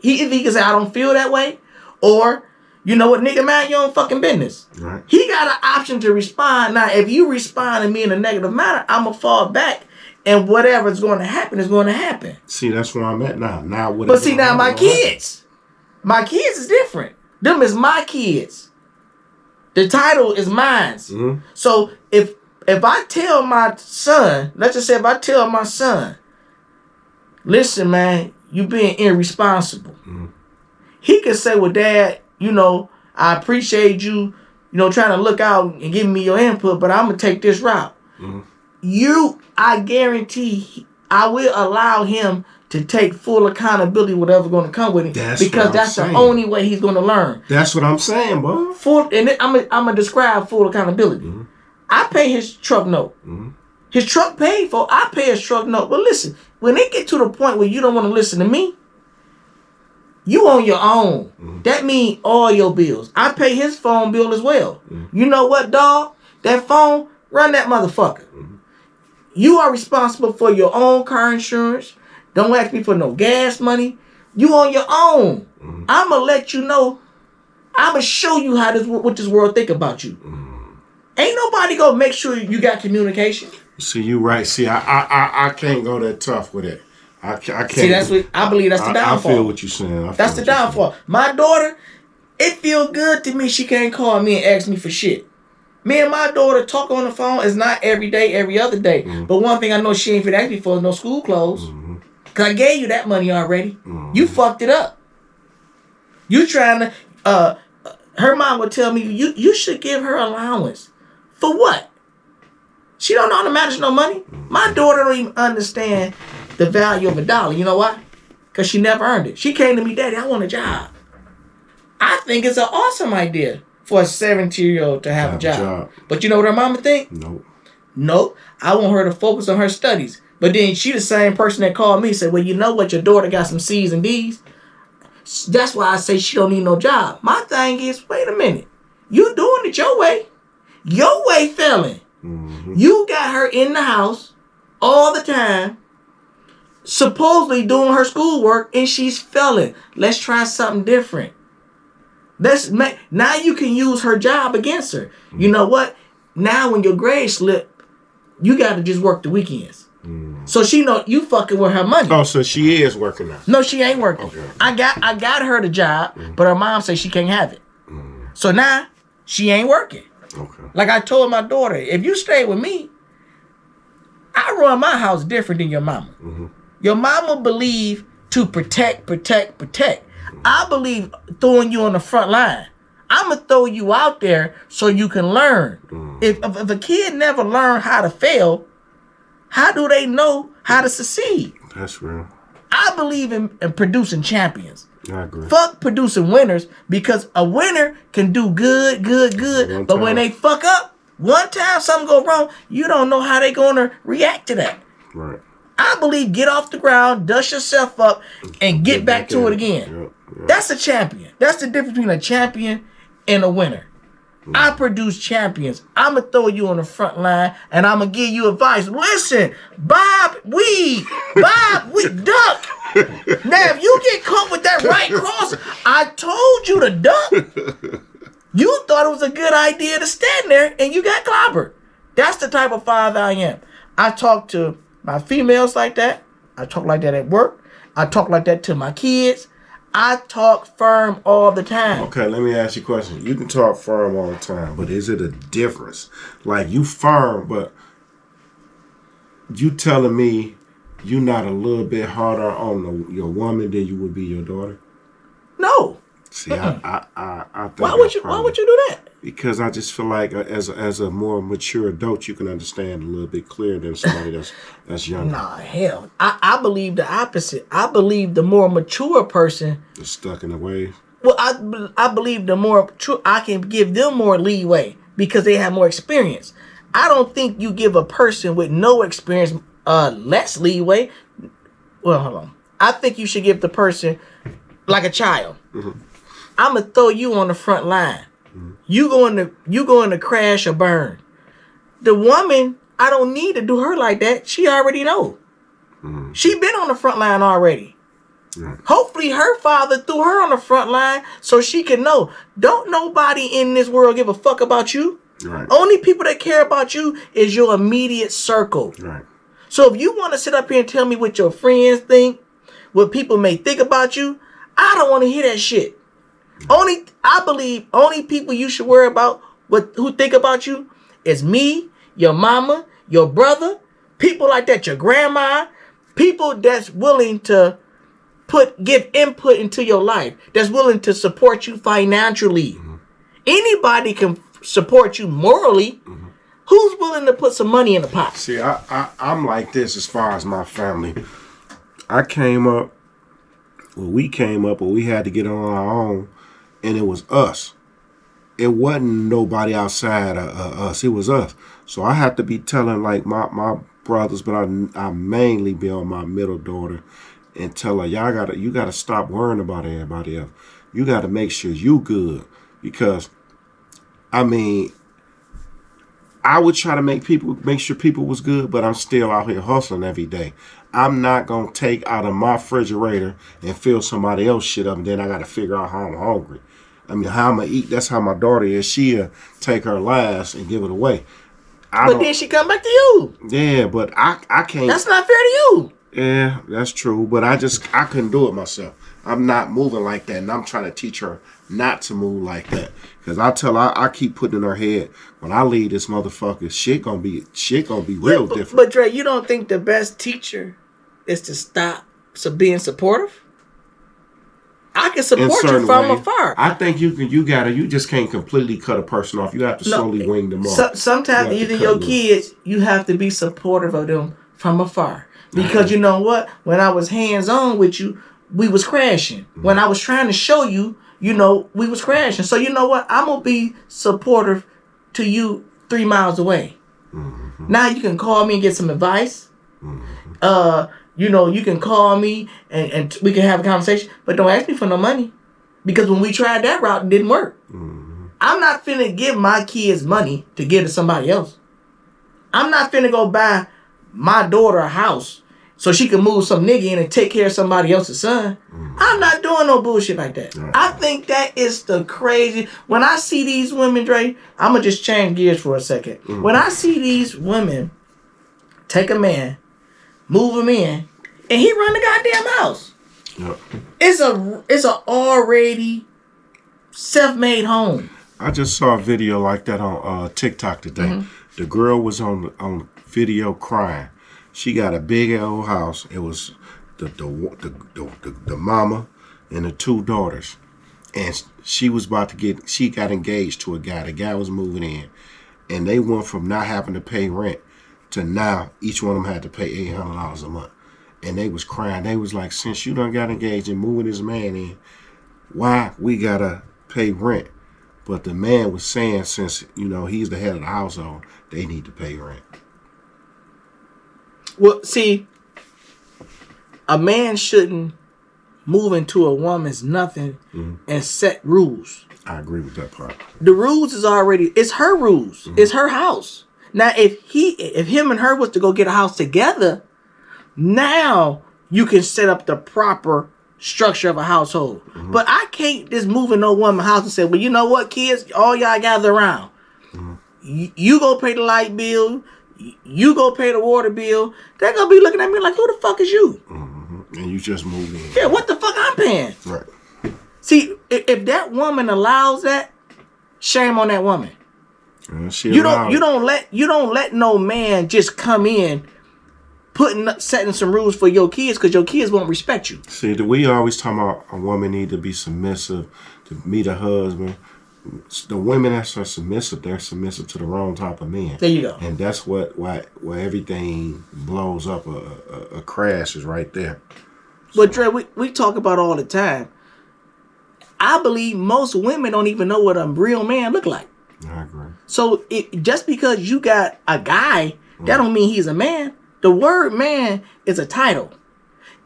He can say, I don't feel that way. Or, you know what, nigga, man, your own fucking business. Right. He got an option to respond. Now, if you respond to me in a negative manner, I'm going to fall back. And whatever's going to happen is going to happen. See, that's where I'm at now. But see, now my kids is different. Them is my kids. The title is mine. Mm-hmm. So if I tell my son, let's just say if I tell my son, listen, man, you being irresponsible. Mm-hmm. He could say, well, Dad, I appreciate you, trying to look out and giving me your input, but I'm going to take this route. Mm-hmm. I guarantee I will allow him to take full accountability, whatever's going to come with him. Because that's the only way he's going to learn. That's what I'm saying, bro. I'm going to describe full accountability. Mm-hmm. I pay his truck note. Mm-hmm. His truck paid for, I pay his truck note. But listen, when it get to the point where you don't want to listen to me, You on your own. That means all your bills. I pay his phone bill as well. You know what, dog? That phone, run that motherfucker. You are responsible for your own car insurance. Don't ask me for no gas money. You on your own. I'm going to let you know. I'm going to show you what this world think about you. Ain't nobody going to make sure you got communication. See, you right. See, I can't go that tough with it. I can't. See, that's what I believe. That's the downfall. I feel what you're saying. That's the downfall. My daughter, it feel good to me. She can't call me and ask me for shit. Me and my daughter talk on the phone is not every day, every other day. But one thing I know she ain't fit ask me for is no school clothes. Cause I gave you that money already. You fucked it up. You trying to. Her mom would tell me you should give her allowance. For what? She don't know how to manage no money. My daughter don't even understand the value of a dollar. You know why? Because she never earned it. She came to me, Daddy, I want a job. I think it's an awesome idea for a 17-year-old to have a job. But you know what her mama think? Nope. I want her to focus on her studies. But then she the same person that called me and said, well, you know what? Your daughter got some C's and D's. That's why I say she don't need no job. My thing is, wait a minute. You doing it your way. Your way failing. You got her in the house all the time, supposedly doing her schoolwork, and she's failing. Let's try something different. Now you can use her job against her. You know what? Now when your grades slip, you got to just work the weekends. So she know you fucking with her money. Oh, so she is working now? No, she ain't working. Okay. I got her the job, but her mom says she can't have it. So now she ain't working. Okay. Like I told my daughter, if you stay with me, I run my house different than your mama. Your mama believe to protect. I believe throwing you on the front line. I'm going to throw you out there so you can learn. If a kid never learned how to fail, how do they know how to succeed? That's real. I believe in producing champions. I agree. Fuck producing winners, because a winner can do good. But when they fuck up, one time something go wrong, you don't know how they going to react to that. Right. I believe get off the ground, dust yourself up, and get back to it again. Yep. That's a champion. That's the difference between a champion and a winner. I produce champions. I'm going to throw you on the front line, and I'm going to give you advice. Listen, Bob, weed, duck. Now, if you get caught with that right cross, I told you to duck. You thought it was a good idea to stand there, and you got clobbered. That's the type of father I am. I talk to my females like that. I talk like that at work. I talk like that to my kids. I talk firm all the time. Okay, let me ask you a question. You can talk firm all the time, but is it a difference? Like, you firm, but you telling me you not a little bit harder on your woman than you would be your daughter? No. See, I think why would you do that? Because I just feel like as a more mature adult, you can understand a little bit clearer than somebody that's younger. Nah, hell. I believe the opposite. I believe the more mature person is stuck in the ways. Well, I believe the more true, I can give them more leeway because they have more experience. I don't think you give a person with no experience less leeway. Well, hold on. I think you should give the person like a child. I'm gonna throw you on the front line. You going to crash or burn. The woman, I don't need to do her like that. She already know. She been on the front line already. Hopefully her father threw her on the front line so she can know. Don't nobody in this world give a fuck about you. Right. Only people that care about you is your immediate circle. Right. So if you want to sit up here and tell me what your friends think, what people may think about you, I don't want to hear that shit. I believe only people you should worry about who think about you is me, your mama, your brother, people like that, your grandma, people that's willing to give input into your life, that's willing to support you financially. Anybody can support you morally. Who's willing to put some money in the pot? See, I'm like this as far as my family. We came up, or we had to get on our own. And it was us. It wasn't nobody outside of us. It was us. So I had to be telling like my brothers, but I mainly be on my middle daughter and tell her, you gotta stop worrying about everybody else. You gotta make sure you good. Because I mean, I would try to make sure people was good, but I'm still out here hustling every day. I'm not gonna take out of my refrigerator and fill somebody else's shit up, and then I gotta figure out how I'm hungry. I mean, how I'm gonna eat. That's how my daughter is. She'll take her last and give it away. But then she come back to you. Yeah, but I can't. That's not fair to you. Yeah, that's true. But I couldn't do it myself. I'm not moving like that, and I'm trying to teach her not to move like that. Because I keep putting in her head, when I leave this motherfucker, shit gonna be real different. But Dre, you don't think the best teacher is to stop being supportive? I can support you from afar. I think you just can't completely cut a person off. You have to slowly wing them off. Sometimes even your kids, you have to be supportive of them from afar. Because you know what? When I was hands-on with you, we was crashing. Mm-hmm. When I was trying to show you, we was crashing. So you know what? I'm going to be supportive to you 3 miles away. Mm-hmm. Now you can call me and get some advice. Mm-hmm. You can call me and we can have a conversation, but don't ask me for no money. Because when we tried that route, it didn't work. Mm-hmm. I'm not finna give my kids money to give to somebody else. I'm not finna go buy my daughter a house so she can move some nigga in and take care of somebody else's son. Mm-hmm. I'm not doing no bullshit like that. Mm-hmm. I think that is the crazy. When I see these women, Dre, I'm going to just change gears for a second. Mm-hmm. When I see these women take a man, move him in, and he run the goddamn house. Yep. It's a already self-made home. I just saw a video like that on TikTok today. Mm-hmm. The girl was on video crying. She got a big old house. It was the mama and the 2 daughters, and she got engaged to a guy. The guy was moving in, and they went from not having to pay rent to now each one of them had to pay $800 a month. And they was crying. They was like, since you done got engaged and moving this man in, why we gotta pay rent? But the man was saying, since he's the head of the household, they need to pay rent. Well, see, a man shouldn't move into a woman's nothing and set rules. I agree with that part. The rules it's her rules. Mm-hmm. It's her house. Now, if him and her was to go get a house together, now you can set up the proper structure of a household. Mm-hmm. But I can't just move in no woman's house and say, well, you know what, kids, all y'all gather around. Mm-hmm. You go pay the light bill. You go pay the water bill. They're going to be looking at me like, who the fuck is you? Mm-hmm. And you just moved in. Yeah, what the fuck I'm paying? Right. See, if that woman allows that, shame on that woman. You don't let no man just come in setting some rules for your kids, because your kids won't respect you. See, we always talk about a woman need to be submissive to meet a husband. The women that are submissive, they're submissive to the wrong type of men. There you go. And that's where everything blows up. A crash is right there. But Dre, we talk about all the time. I believe most women don't even know what a real man look like. I agree. So just because you got a guy, that don't mean he's a man. The word man is a title.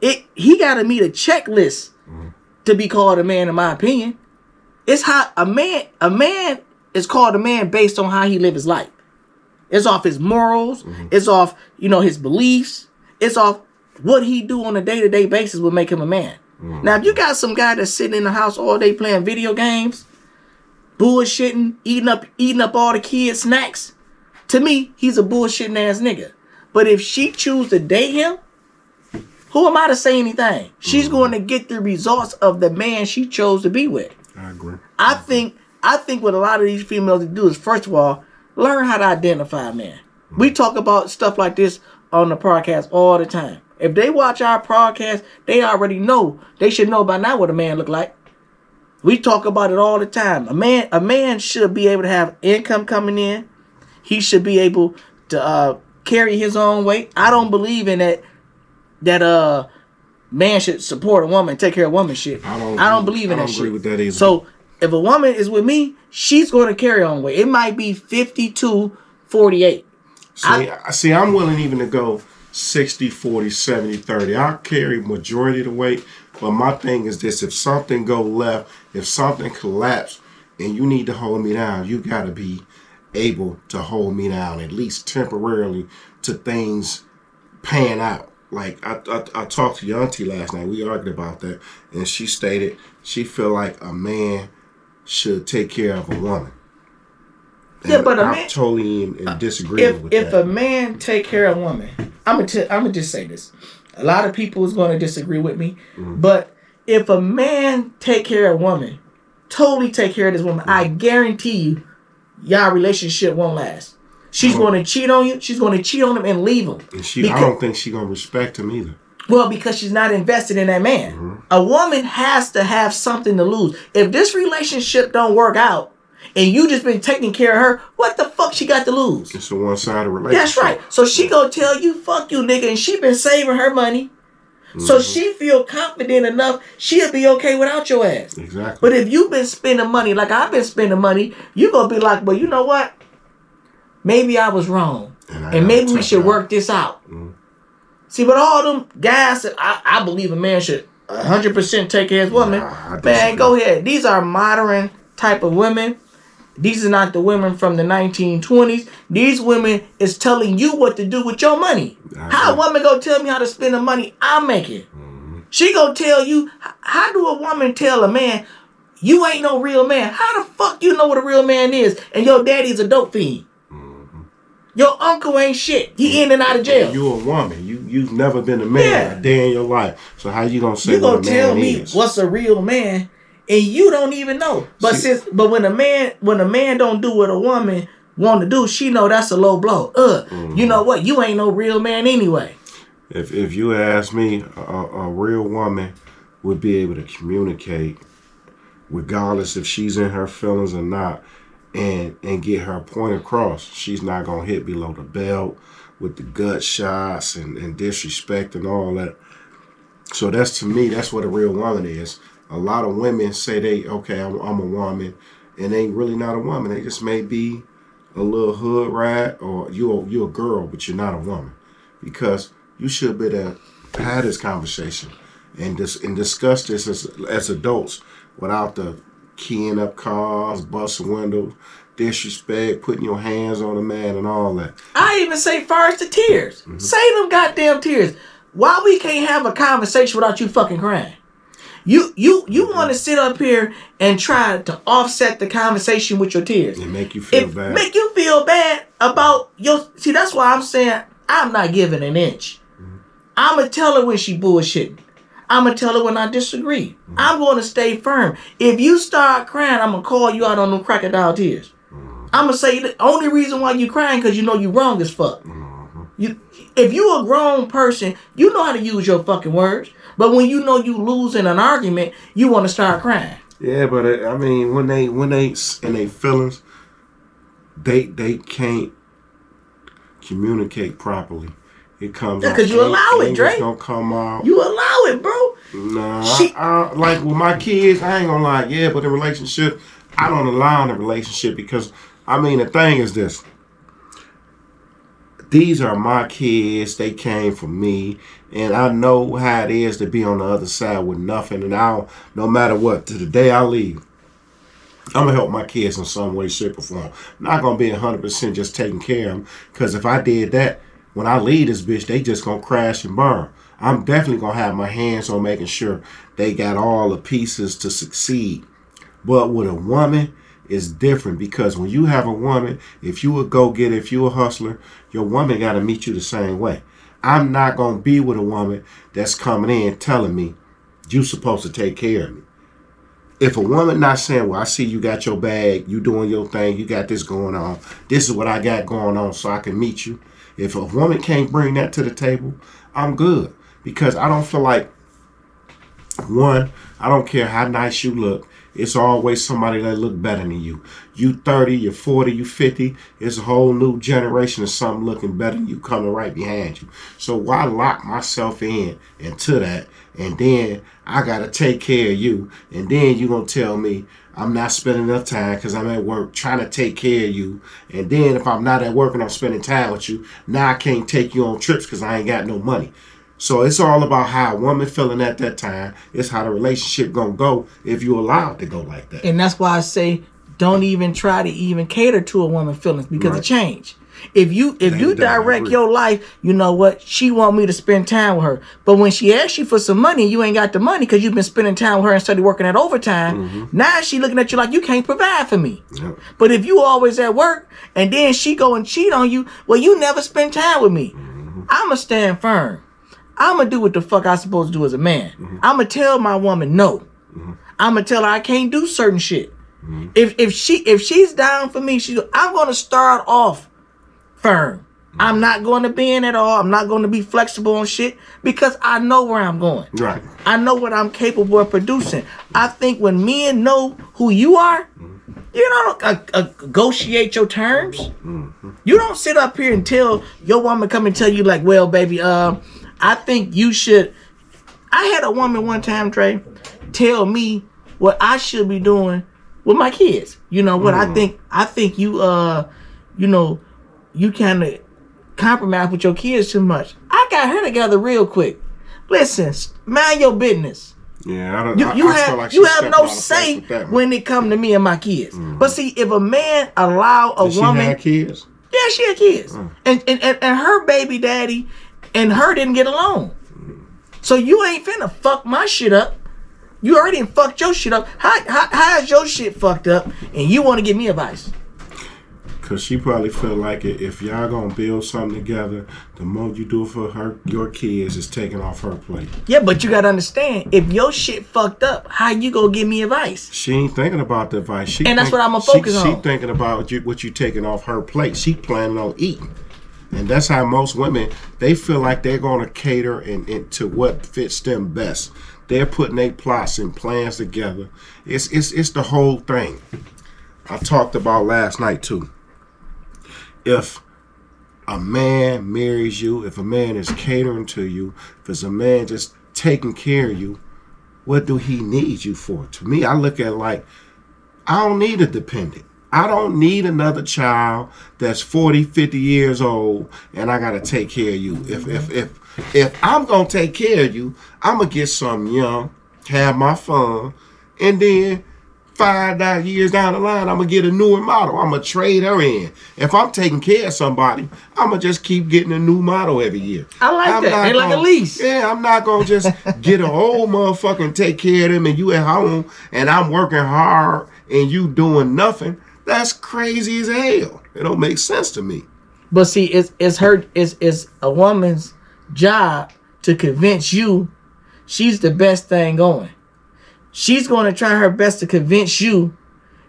He got to meet a checklist to be called a man, in my opinion. It's how a man is called a man based on how he live his life. It's off his morals. Mm-hmm. It's off, his beliefs. It's off what he do on a day-to-day basis will make him a man. Mm-hmm. Now, if you got some guy that's sitting in the house all day playing video games, bullshitting, eating up all the kids' snacks, to me, he's a bullshitting ass nigga. But if she choose to date him, who am I to say anything? She's going to get the results of the man she chose to be with. I agree. I think what a lot of these females do is, first of all, learn how to identify a man. We talk about stuff like this on the podcast all the time. If they watch our podcast, they already know. They should know by now what a man look like. We talk about it all the time. A man should be able to have income coming in. He should be able to carry his own weight. I don't believe in that man should support a woman, take care of woman shit. I don't believe in that shit. I don't agree with that either. So if a woman is with me, she's going to carry her own weight. It might be 52-48. See, I'm willing even to go 60, 40, 70, 30. I'll carry majority of the weight. But my thing is this: if something go left, if something collapse, and you need to hold me down, you got to be able to hold me down, at least temporarily, to things pan out. Like I talked to your auntie last night. We argued about that, and she stated she feel like a man should take care of a woman. And yeah, but a I'm man totally in disagreement with that. If a man take care of a woman, I'm gonna just say this. A lot of people is gonna disagree with me, but if a man take care of a woman, totally take care of this woman, I guarantee you, y'all relationship won't last. She's going to cheat on you. She's going to cheat on him and leave him. And I don't think she's going to respect him either. Well, because she's not invested in that man. A woman has to have something to lose. If this relationship don't work out and you just been taking care of her, what the fuck she got to lose? It's a one-sided relationship. That's right. So she going to tell you, fuck you, nigga, and she been saving her money. So she feel confident enough, she'll be okay without your ass. Exactly. But if you've been spending money like I've been spending money, you going to be like, well, you know what? Maybe I was wrong. And maybe we should work this out. See, but all them guys that I believe a man should 100% take care of his woman. Man, go ahead. These are modern type of women. These are not the women from the 1920s. These women is telling you what to do with your money. How a woman gonna tell me how to spend the money I'm making? She gonna tell you, how do a woman tell a man, you ain't no real man? How the fuck you know what a real man is and your daddy's a dope fiend? Your uncle ain't shit. He in and out of jail. You a woman. You've never been a man a day in your life. So how you gonna say what a man is? You gonna tell me what's a real man, and you don't even know. But when a man don't do what a woman want to do, she know that's a low blow. You know what? You ain't no real man anyway. If you ask me, a real woman would be able to communicate, regardless if she's in her feelings or not. And get her point across. She's not going to hit below the belt with the gut shots and disrespect and all that. So that's, to me, that's what a real woman is. A lot of women say I'm a woman, and they really not a woman. They just may be a little hood rat, or you're a girl, but you're not a woman. Because you should be able to have this conversation and discuss this as adults without the keying up cars, busting windows, disrespect, putting your hands on a man and all that. I even say first the tears. Say them goddamn tears. Why we can't have a conversation without you fucking crying? You want to sit up here and try to offset the conversation with your tears. And make you feel bad. Make you feel bad about your... See, that's why I'm saying I'm not giving an inch. I'm going to tell her when she bullshitting. I'm going to tell her when I disagree. I'm going to stay firm. If you start crying, I'm going to call you out on them crocodile tears. I'm going to say the only reason why you crying because you know you wrong as fuck. If you a grown person, you know how to use your fucking words. But when you know you losing an argument, you want to start crying. Yeah, but I mean, when they in their feelings, they can't communicate properly. It comes out. Because you allow it, Dre. It's gonna come out. You allow it, bro. Nah, like with my kids, I ain't gonna lie. Yeah, but in relationship, I don't allow in a relationship because, I mean, the thing is this. These are my kids. They came from me. And I know how it is to be on the other side with nothing. And no matter what, to the day I leave, I'm going to help my kids in some way, shape, or form. Not going to be 100% just taking care of them. Because if I did that, when I leave this bitch, they just going to crash and burn. I'm definitely going to have my hands on making sure they got all the pieces to succeed. But with a woman, it's different because when you have a woman, if you a go-getter, if you a hustler, your woman got to meet you the same way. I'm not going to be with a woman that's coming in telling me you supposed to take care of me. If a woman not saying, well, I see you got your bag, you doing your thing, you got this going on, this is what I got going on so I can meet you. If a woman can't bring that to the table, I'm good. Because I don't feel like, one, I don't care how nice you look. It's always somebody that look better than you. You 30, you're 40, you 50. It's a whole new generation of something looking better than you coming right behind you. So why lock myself into that? And then I got to take care of you. And then you going to tell me I'm not spending enough time because I'm at work trying to take care of you. And then if I'm not at work and I'm spending time with you, now I can't take you on trips because I ain't got no money. So it's all about how a woman feeling at that time. It's how the relationship gonna go if you allow it to go like that. And that's why I say don't even try to even cater to a woman's feelings because it change. If you direct your life, you know what? She want me to spend time with her. But when she asks you for some money, you ain't got the money because you've been spending time with her instead of working at overtime. Now she looking at you like you can't provide for me. Yep. But if you always at work and then she go and cheat on you, well, you never spend time with me. I'ma stand firm. I'ma do what the fuck I supposed to do as a man. I'ma tell my woman no. I'ma tell her I can't do certain shit. If she's down for me, I'm gonna start off firm. I'm not going to bend at all. I'm not going to be flexible on shit because I know where I'm going. Right. I know what I'm capable of producing. I think when men know who you are, you don't negotiate your terms. You don't sit up here and tell your woman come and tell you like, well, baby, I think you should. I had a woman one time, Trey, tell me what I should be doing with my kids. You know what? I think you, you know, you kind of compromise with your kids too much. I got her together real quick. Listen, mind your business. Yeah, you have no say when it come to me and my kids. But see, if a man allow a woman, she had kids. Yeah, she had kids, and her baby daddy and her didn't get along. So you ain't finna fuck my shit up. You already fucked your shit up. How is your shit fucked up? And you want to give me advice? Cause she probably feel like if y'all gonna build something together, the more you do for your kids is taking off her plate. Yeah, but you gotta understand, if your shit fucked up, how you gonna give me advice? She ain't thinking about the advice. That's what I'm gonna focus on. She thinking about what you taking off her plate. She planning on eating. And that's how most women, they feel like they're gonna cater and to what fits them best. They're putting their plots and plans together. It's the whole thing. I talked about last night too. If a man marries you, if a man is catering to you, if it's a man just taking care of you, what do he need you for? To me, I look at it like, I don't need a dependent. I don't need another child that's 40, 50 years old and I gotta take care of you. If I'm gonna take care of you, I'm gonna get something young, have my fun, and then 5 years down the line, I'm gonna get a newer model. I'm gonna trade her in. If I'm taking care of somebody, I'm gonna just keep getting a new model every year. I like that. Ain't like a lease. Yeah, I'm not gonna just get an old motherfucker and take care of them and you at home and I'm working hard and you doing nothing. That's crazy as hell. It don't make sense to me. But see, it's a woman's job to convince you she's the best thing going. She's going to try her best to convince you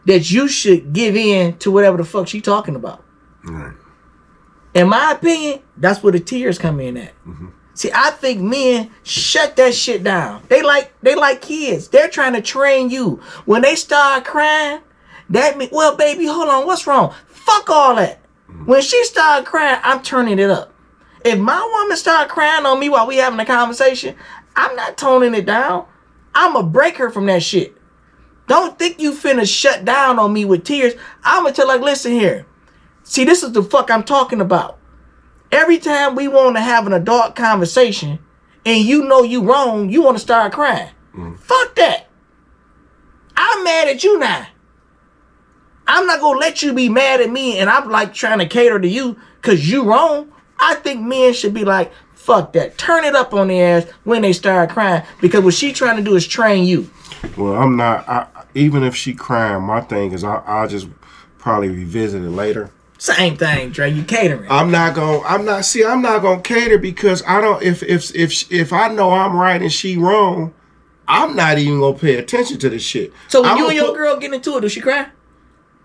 that you should give in to whatever the fuck she's talking about. Right. In my opinion, that's where the tears come in at. See, I think men shut that shit down. They like kids. They're trying to train you. When they start crying, that means, well, baby, hold on, what's wrong? Fuck all that. When she started crying, I'm turning it up. If my woman start crying on me while we having a conversation, I'm not toning it down. I'm going to break her from that shit. Don't think you finna shut down on me with tears. I'm going to tell her, like, listen here. See, this is the fuck I'm talking about. Every time we want to have an adult conversation and you know you wrong, you want to start crying. Fuck that. I'm mad at you now. I'm not going to let you be mad at me and I'm like trying to cater to you because you wrong. I think men should be like, fuck that. Turn it up on their ass when they start crying because what she trying to do is train you. Well, I'm not. Even if she crying, my thing is I'll just probably revisit it later. Same thing, Trey. You catering. I'm not gonna cater because I don't. If I know I'm right and she wrong, I'm not even gonna pay attention to this shit. So when you and your girl get into it, does she cry?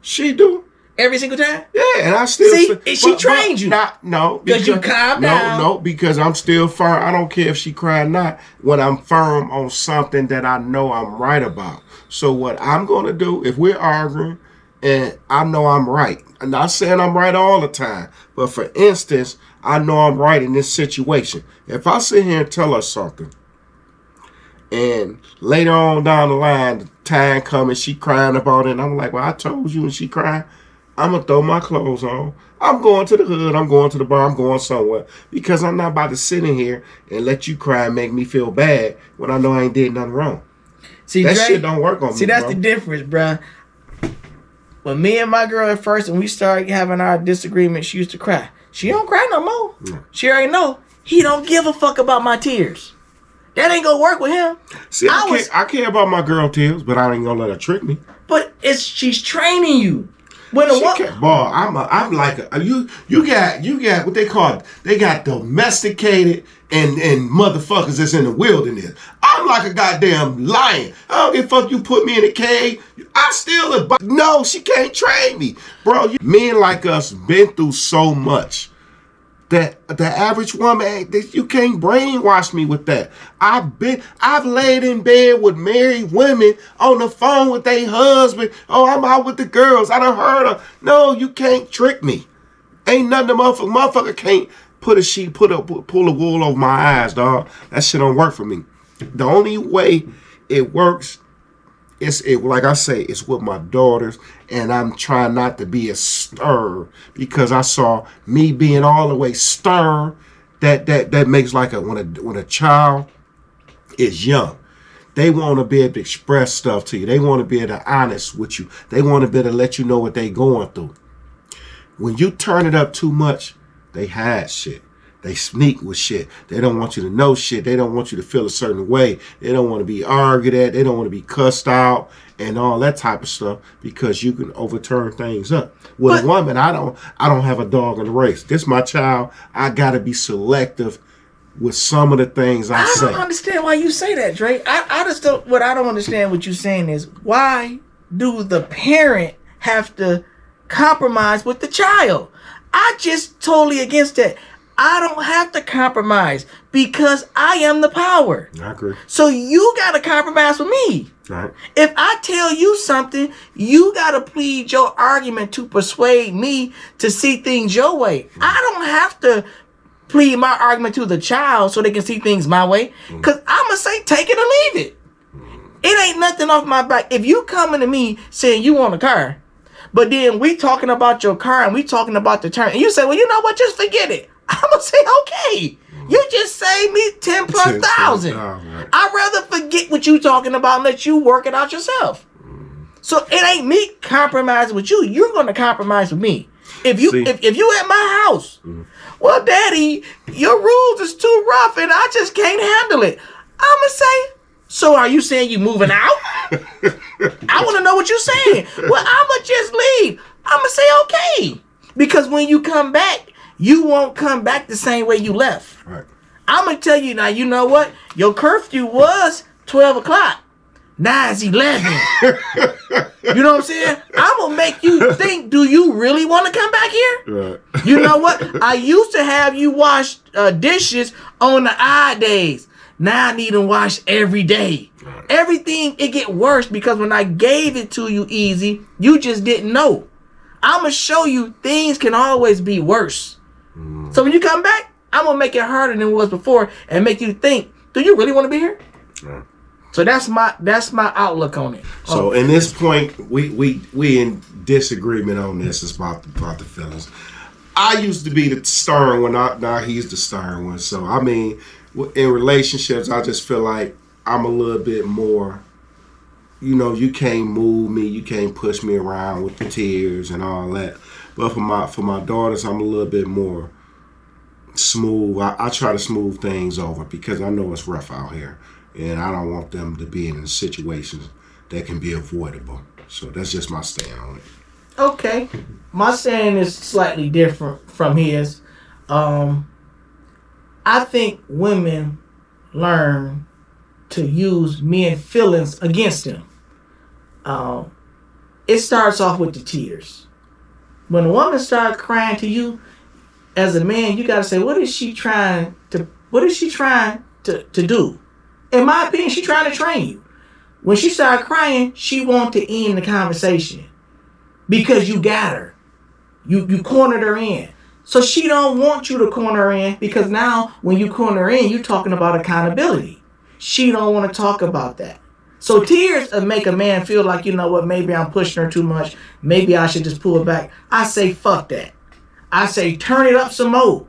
She do. Every single time? Yeah, and I still... See, she trained you. No. Because you calm down. No, because I'm still firm. I don't care if she cry or not when I'm firm on something that I know I'm right about. So what I'm going to do, if we're arguing and I know I'm right, I'm not saying I'm right all the time, but for instance, I know I'm right in this situation. If I sit here and tell her something And later on down the line, the time coming, she crying about it. And I'm like, well, I told you, and she crying. I'm going to throw my clothes on. I'm going to the hood. I'm going to the bar. I'm going somewhere. Because I'm not about to sit in here and let you cry and make me feel bad when I know I ain't did nothing wrong. See, that Dre, shit don't work on me, See, that's bro. the difference, bruh. When me and my girl at first, when we started having our disagreements, she used to cry. She don't cry no more. Yeah. She already know he don't give a fuck about my tears. That ain't gonna work with him. See, I care about my girl tears, but I ain't gonna let her trick me. But she's training you. When She can't ball. I'm like you got what they call, they got domesticated and motherfuckers that's in the wilderness. I'm like a goddamn lion. I don't give a fuck you put me in a cave. I still no, she can't train me, bro. Men like us been through so much that the average woman, you can't brainwash me with that. I've laid in bed with married women on the phone with their husband. Oh, I'm out with the girls. I done heard her. No, you can't trick me. Ain't nothing the motherfucker can't pull a wool over my eyes, dog. That shit don't work for me. The only way it works like I say, it's with my daughters, and I'm trying not to be a stir because I saw me being all the way stir. That makes like when a child is young, they want to be able to express stuff to you. They want to be able to be honest with you. They want to be able to let you know what they going through. When you turn it up too much, they hide shit. They sneak with shit. They don't want you to know shit. They don't want you to feel a certain way. They don't want to be argued at. They don't want to be cussed out and all that type of stuff because you can overturn things up. With a woman, I don't have a dog in the race. This my child. I gotta be selective with some of the things I say. I don't understand why you say that, Dre. I just don't. What I don't understand what you're saying is why do the parent have to compromise with the child? I just totally against that. I don't have to compromise because I am the power. I agree. So you got to compromise with me. Right. If I tell you something, you got to plead your argument to persuade me to see things your way. I don't have to plead my argument to the child so they can see things my way. Because I'm going to say take it or leave it. It ain't nothing off my back. If you coming to me saying you want a car, but then we talking about your car and we talking about the term, and you say, well, you know what, just forget it. I'm going to say, okay, you just saved me 10 plus thousand. Right. I'd rather forget what you talking about and let you work it out yourself. So it ain't me compromising with you. You're going to compromise with me. If you at my house, well, Daddy, your rules is too rough and I just can't handle it. I'm going to say, so are you saying you moving out? I want to know what you're saying. Well, I'm going to just leave. I'm going to say, okay. Because when you come back, you won't come back the same way you left. Right. I'm going to tell you now, you know what? Your curfew was 12 o'clock. Now it's 11. You know what I'm saying? I'm going to make you think, do you really want to come back here? Right. You know what? I used to have you wash dishes on the odd days. Now I need them washed every day. Right. Everything, it get worse because when I gave it to you easy, you just didn't know. I'm going to show you things can always be worse. So when you come back, I'm going to make it harder than it was before and make you think, do you really want to be here? Right. So that's my outlook on it. So in this point, we in disagreement on this. It's about the feelings. I used to be the stern one. Now he's the stern one. So I mean, in relationships, I just feel like I'm a little bit more. You know, you can't move me, you can't push me around with the tears and all that. But for my daughters, I'm a little bit more smooth. I try to smooth things over because I know it's rough out here, and I don't want them to be in situations that can be avoidable. So that's just my stand on it. Okay, my stand is slightly different from his. I think women learn to use men's feelings against them. It starts off with the tears. When a woman starts crying to you, as a man, you gotta say, what is she trying to do? In my opinion, she's trying to train you. When she started crying, she wanted to end the conversation because you got her. You cornered her in. So she don't want you to corner her in because now when you corner her in, you're talking about accountability. she don't want to talk about that. So tears make a man feel like, you know what, maybe I'm pushing her too much. Maybe I should just pull it back. I say, fuck that. I say, turn it up some more.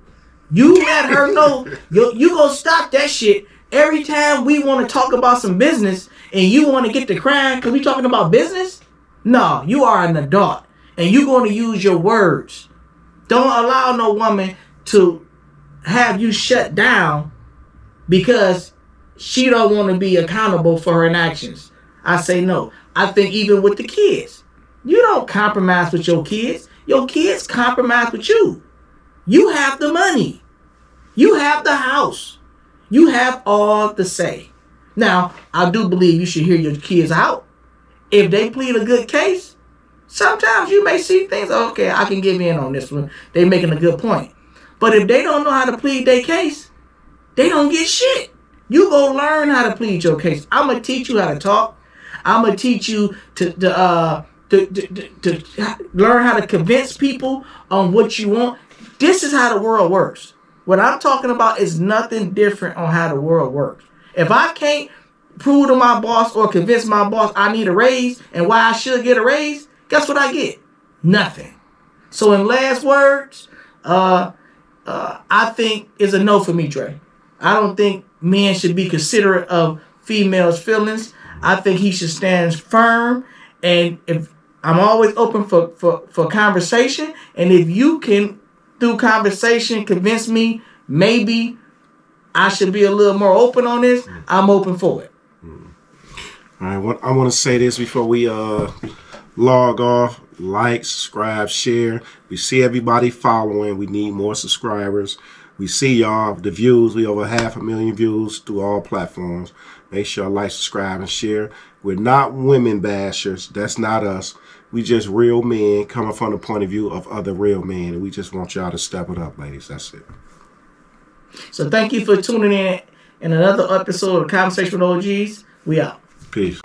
You let her know you gonna stop that shit every time we want to talk about some business and you want to get to crying because we talking about business. No, you are an adult and you going to use your words. Don't allow no woman to have you shut down because she don't want to be accountable for her actions. I say no. I think even with the kids, you don't compromise with your kids. Your kids compromise with you. You have the money. You have the house. You have all the say. Now, I do believe you should hear your kids out. If they plead a good case, sometimes you may see things, okay, I can give in on this one. They making a good point. But if they don't know how to plead their case, they don't get shit. You go learn how to plead your case. I'm going to teach you how to talk. I'm going to teach you to learn how to convince people on what you want. This is how the world works. What I'm talking about is nothing different on how the world works. If I can't prove to my boss or convince my boss I need a raise and why I should get a raise, guess what I get? Nothing. So in last words, I think is a no for me, Trey. I don't think men should be considerate of females' feelings. I think he should stand firm. And if I'm always open for conversation, and if you can, through conversation, convince me maybe I should be a little more open on this, I'm open for it. All right, I want to say this before we log off. Like, subscribe, share. We see everybody following. We need more subscribers. We see y'all, the views. We over 500,000 views through all platforms. Make sure you like, subscribe, and share. We're not women bashers. That's not us. We just real men coming from the point of view of other real men. And we just want y'all to step it up, ladies. That's it. So thank you for tuning in another episode of Conversation with OGs. We out. Peace.